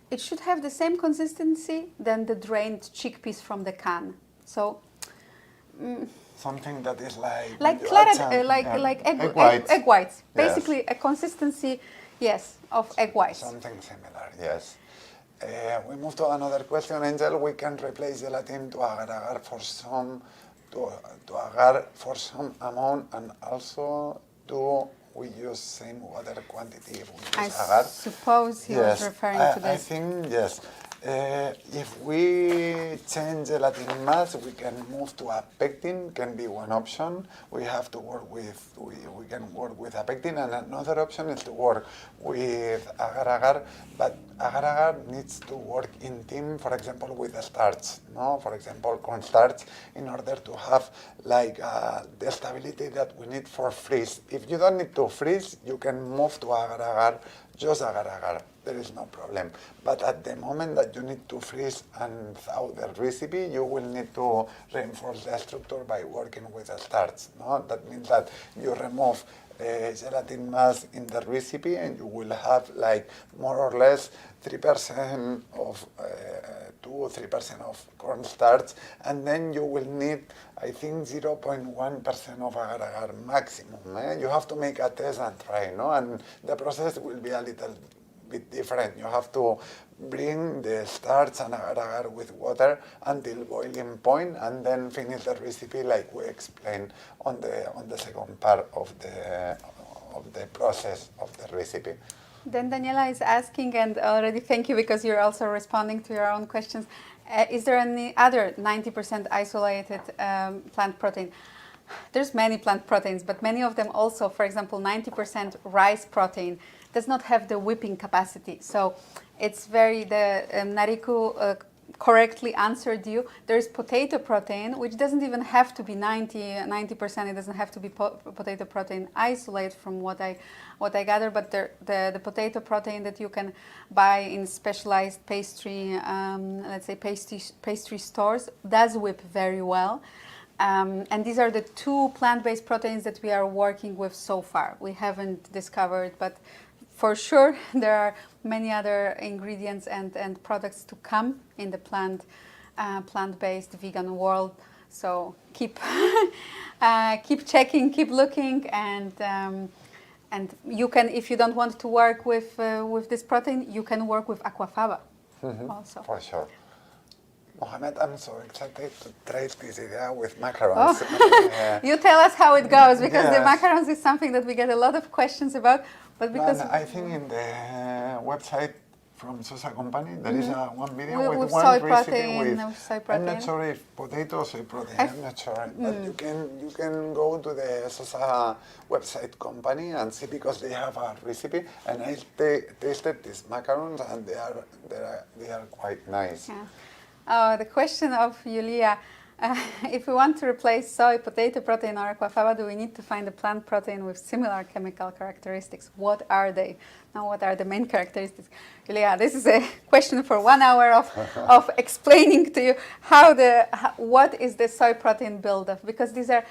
it should have the same consistency than the drained chickpeas from the can. So. Something that is like egg whites. Egg whites. Yes. Basically, a consistency, yes, of egg whites. Something similar, yes. We move to another question, Angel. We can replace gelatin to agar-agar for some amount, and also we use same water quantity if we use agar. I suppose he was referring to this. I think yes. If we change gelatin mass, we can move to a pectin, can be one option. We have to work with, we can work with a pectin, and another option is to work with agar-agar, but agar-agar needs to work in team, for example, with the starch, for example, cornstarch, in order to have like the stability that we need for freeze. If you don't need to freeze, you can move to agar-agar, just agar-agar. There is no problem. But at the moment that you need to freeze and thaw the recipe, you will need to reinforce the structure by working with a starch. That means that you remove gelatin mass in the recipe, and you will have like more or less 3% of 2-3% of cornstarch, and then you will need, I think, 0.1% of agar-agar maximum. You have to make a test and try, and the process will be a little bit different. You have to bring the starch and agar-agar with water until boiling point, and then finish the recipe like we explained on the second part of the process of the recipe. Then Daniela is asking, and already thank you because you're also responding to your own questions. Is there any other 90% isolated plant protein? There's many plant proteins, but many of them also, for example, 90% rice protein does not have the whipping capacity. So it's very, Nariko correctly answered you. There's potato protein, which doesn't even have to be 90%. It doesn't have to be potato protein isolate from what I gather, but the potato protein that you can buy in specialized pastry, let's say pastry stores, does whip very well. And these are the two plant-based proteins that we are working with so far. We haven't discovered, but for sure there are many other ingredients and products to come in the plant-based vegan world. So keep checking, keep looking, and you can, if you don't want to work with this protein, you can work with aquafaba also. For sure. Mohamed, I'm so excited to try this idea with macarons. Oh. You tell us how it goes, because the macarons is something that we get a lot of questions about. But because I think in the website from Sosa Company there is one video with soy one protein, recipe soy protein. I'm not sure if potato or soy protein. I'm not sure, but you can go to the Sosa website company and see, because they have a recipe, and I tasted these macarons and they are quite nice. Yeah. Oh, the question of Yulia, if we want to replace soy, potato protein or aquafaba, do we need to find a plant protein with similar chemical characteristics? What are they? Now, what are the main characteristics? Yulia, this is a question for 1 hour of explaining to you what is the soy protein buildup, because these are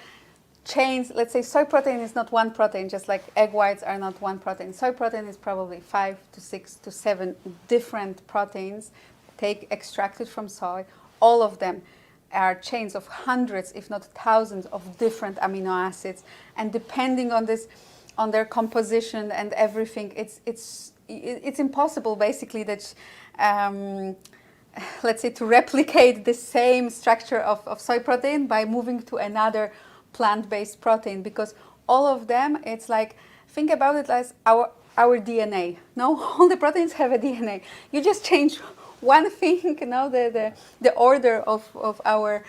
chains. Let's say soy protein is not one protein, just like egg whites are not one protein. Soy protein is probably 5 to 6 to 7 different proteins extracted from soy. All of them are chains of hundreds, if not thousands, of different amino acids, and depending on their composition and everything, it's impossible basically that let's say to replicate the same structure of soy protein by moving to another plant-based protein, because all of them, it's like, think about it as our DNA. No, all the proteins have a DNA. You just change one thing, the order of our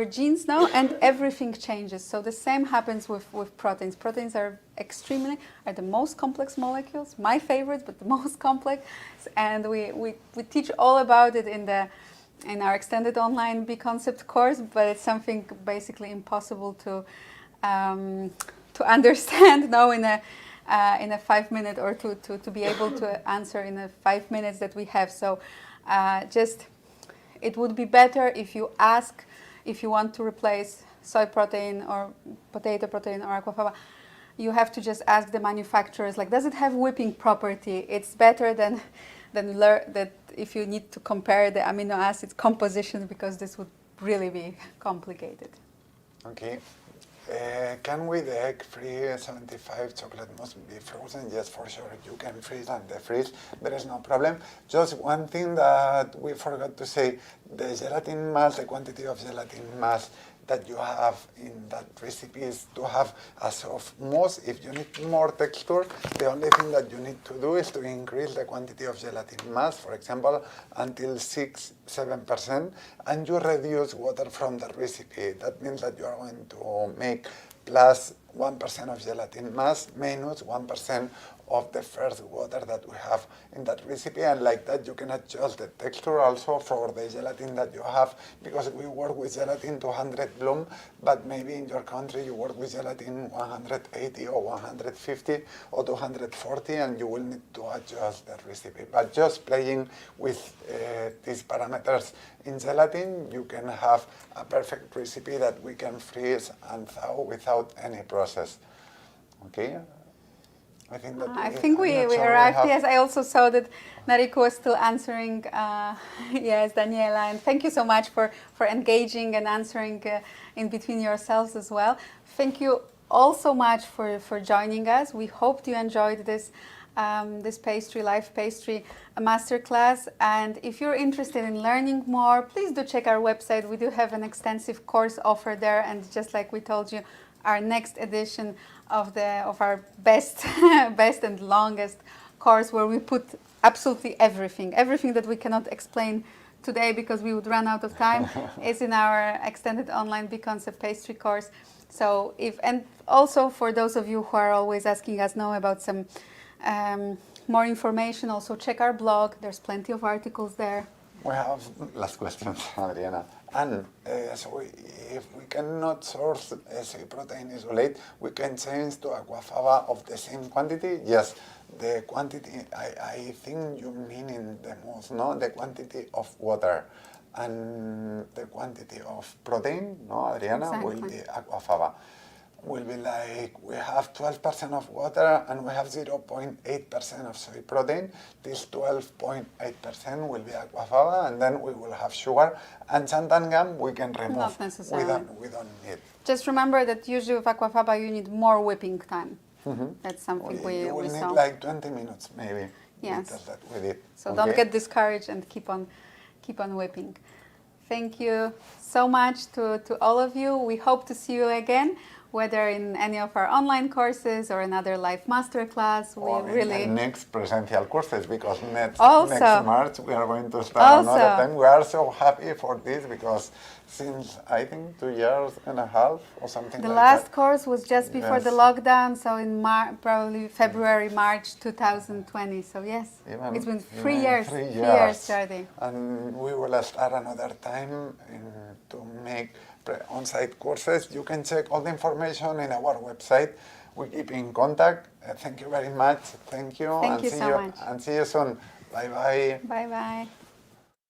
genes now, and everything changes. So the same happens with proteins. Proteins are the most complex molecules, my favorite, but the most complex. And we teach all about it in our extended online B concept course, but it's something basically impossible to understand now in a 5 minute, or to be able to answer in the 5 minutes that we have. So it would be better if you ask, if you want to replace soy protein or potato protein or aquafaba, you have to just ask the manufacturers, like, does it have whipping property? It's better than that if you need to compare the amino acids compositions, because this would really be complicated. Okay. Can with the egg-free 75 chocolate mousse be frozen? Yes, for sure. You can freeze and defreeze. There is no problem. Just one thing that we forgot to say: the gelatin mass, the quantity of gelatin mass that you have in that recipe is to have a soft mousse. If you need more texture, the only thing that you need to do is to increase the quantity of gelatin mass, for example, until 6-7%, and you reduce water from the recipe. That means that you are going to make plus 1% of gelatin mass minus 1% of the first water that we have in that recipe, and like that you can adjust the texture also for the gelatin that you have, because we work with gelatin 200 bloom, but maybe in your country you work with gelatin 180 or 150 or 240, and you will need to adjust the recipe. But just playing with these parameters in gelatin, you can have a perfect recipe that we can freeze and thaw without any process. Okay? I think we arrived. Yes, I also saw that Nariko was still answering. Yes, Daniela, and thank you so much for engaging and answering in between yourselves as well. Thank you all so much for joining us. We hope you enjoyed this live pastry masterclass. And if you're interested in learning more, please do check our website. We do have an extensive course offer there, and just like we told you, our next edition of our best and longest course, where we put absolutely everything that we cannot explain today because we would run out of time, is in our extended online Big Concept pastry course. So and also for those of you who are always asking us now about some more information, also check our blog. There's plenty of articles there. We have last question, Adriana. And so if we cannot source say, protein isolate, we can change to aquafaba of the same quantity. Yes, the quantity, I think you mean in the most, no? The quantity of water and the quantity of protein, no, Adriana, Exactly. will be aquafaba. Will be like, we have 12% of water and we have 0.8% of soy protein. This 12.8% will be aquafaba, and then we will have sugar. And xanthan we can remove. Not necessarily. We don't need. Just remember that usually with aquafaba you need more whipping time. That's something You will we need saw. like 20 minutes maybe. Yes. With that we did. So don't get discouraged and keep on whipping. Thank you so much to all of you. We hope to see you again, whether in any of our online courses or another live masterclass. Or We really in the next presential courses, because next Also- March we are going to start another Also- time. We are so happy for this because since I think 2 years and a half or something the like last that. course was just before the Yes. lockdown, so in probably February, March 2020. So yes, Even- it's been even 3 years. 3 3 years, Jordi. And we will start another time to make on-site courses. You can check all the information in our website. We keep in contact. Thank you very much. Thank you. Thank and you see so much. And see you soon. Bye bye. Bye bye.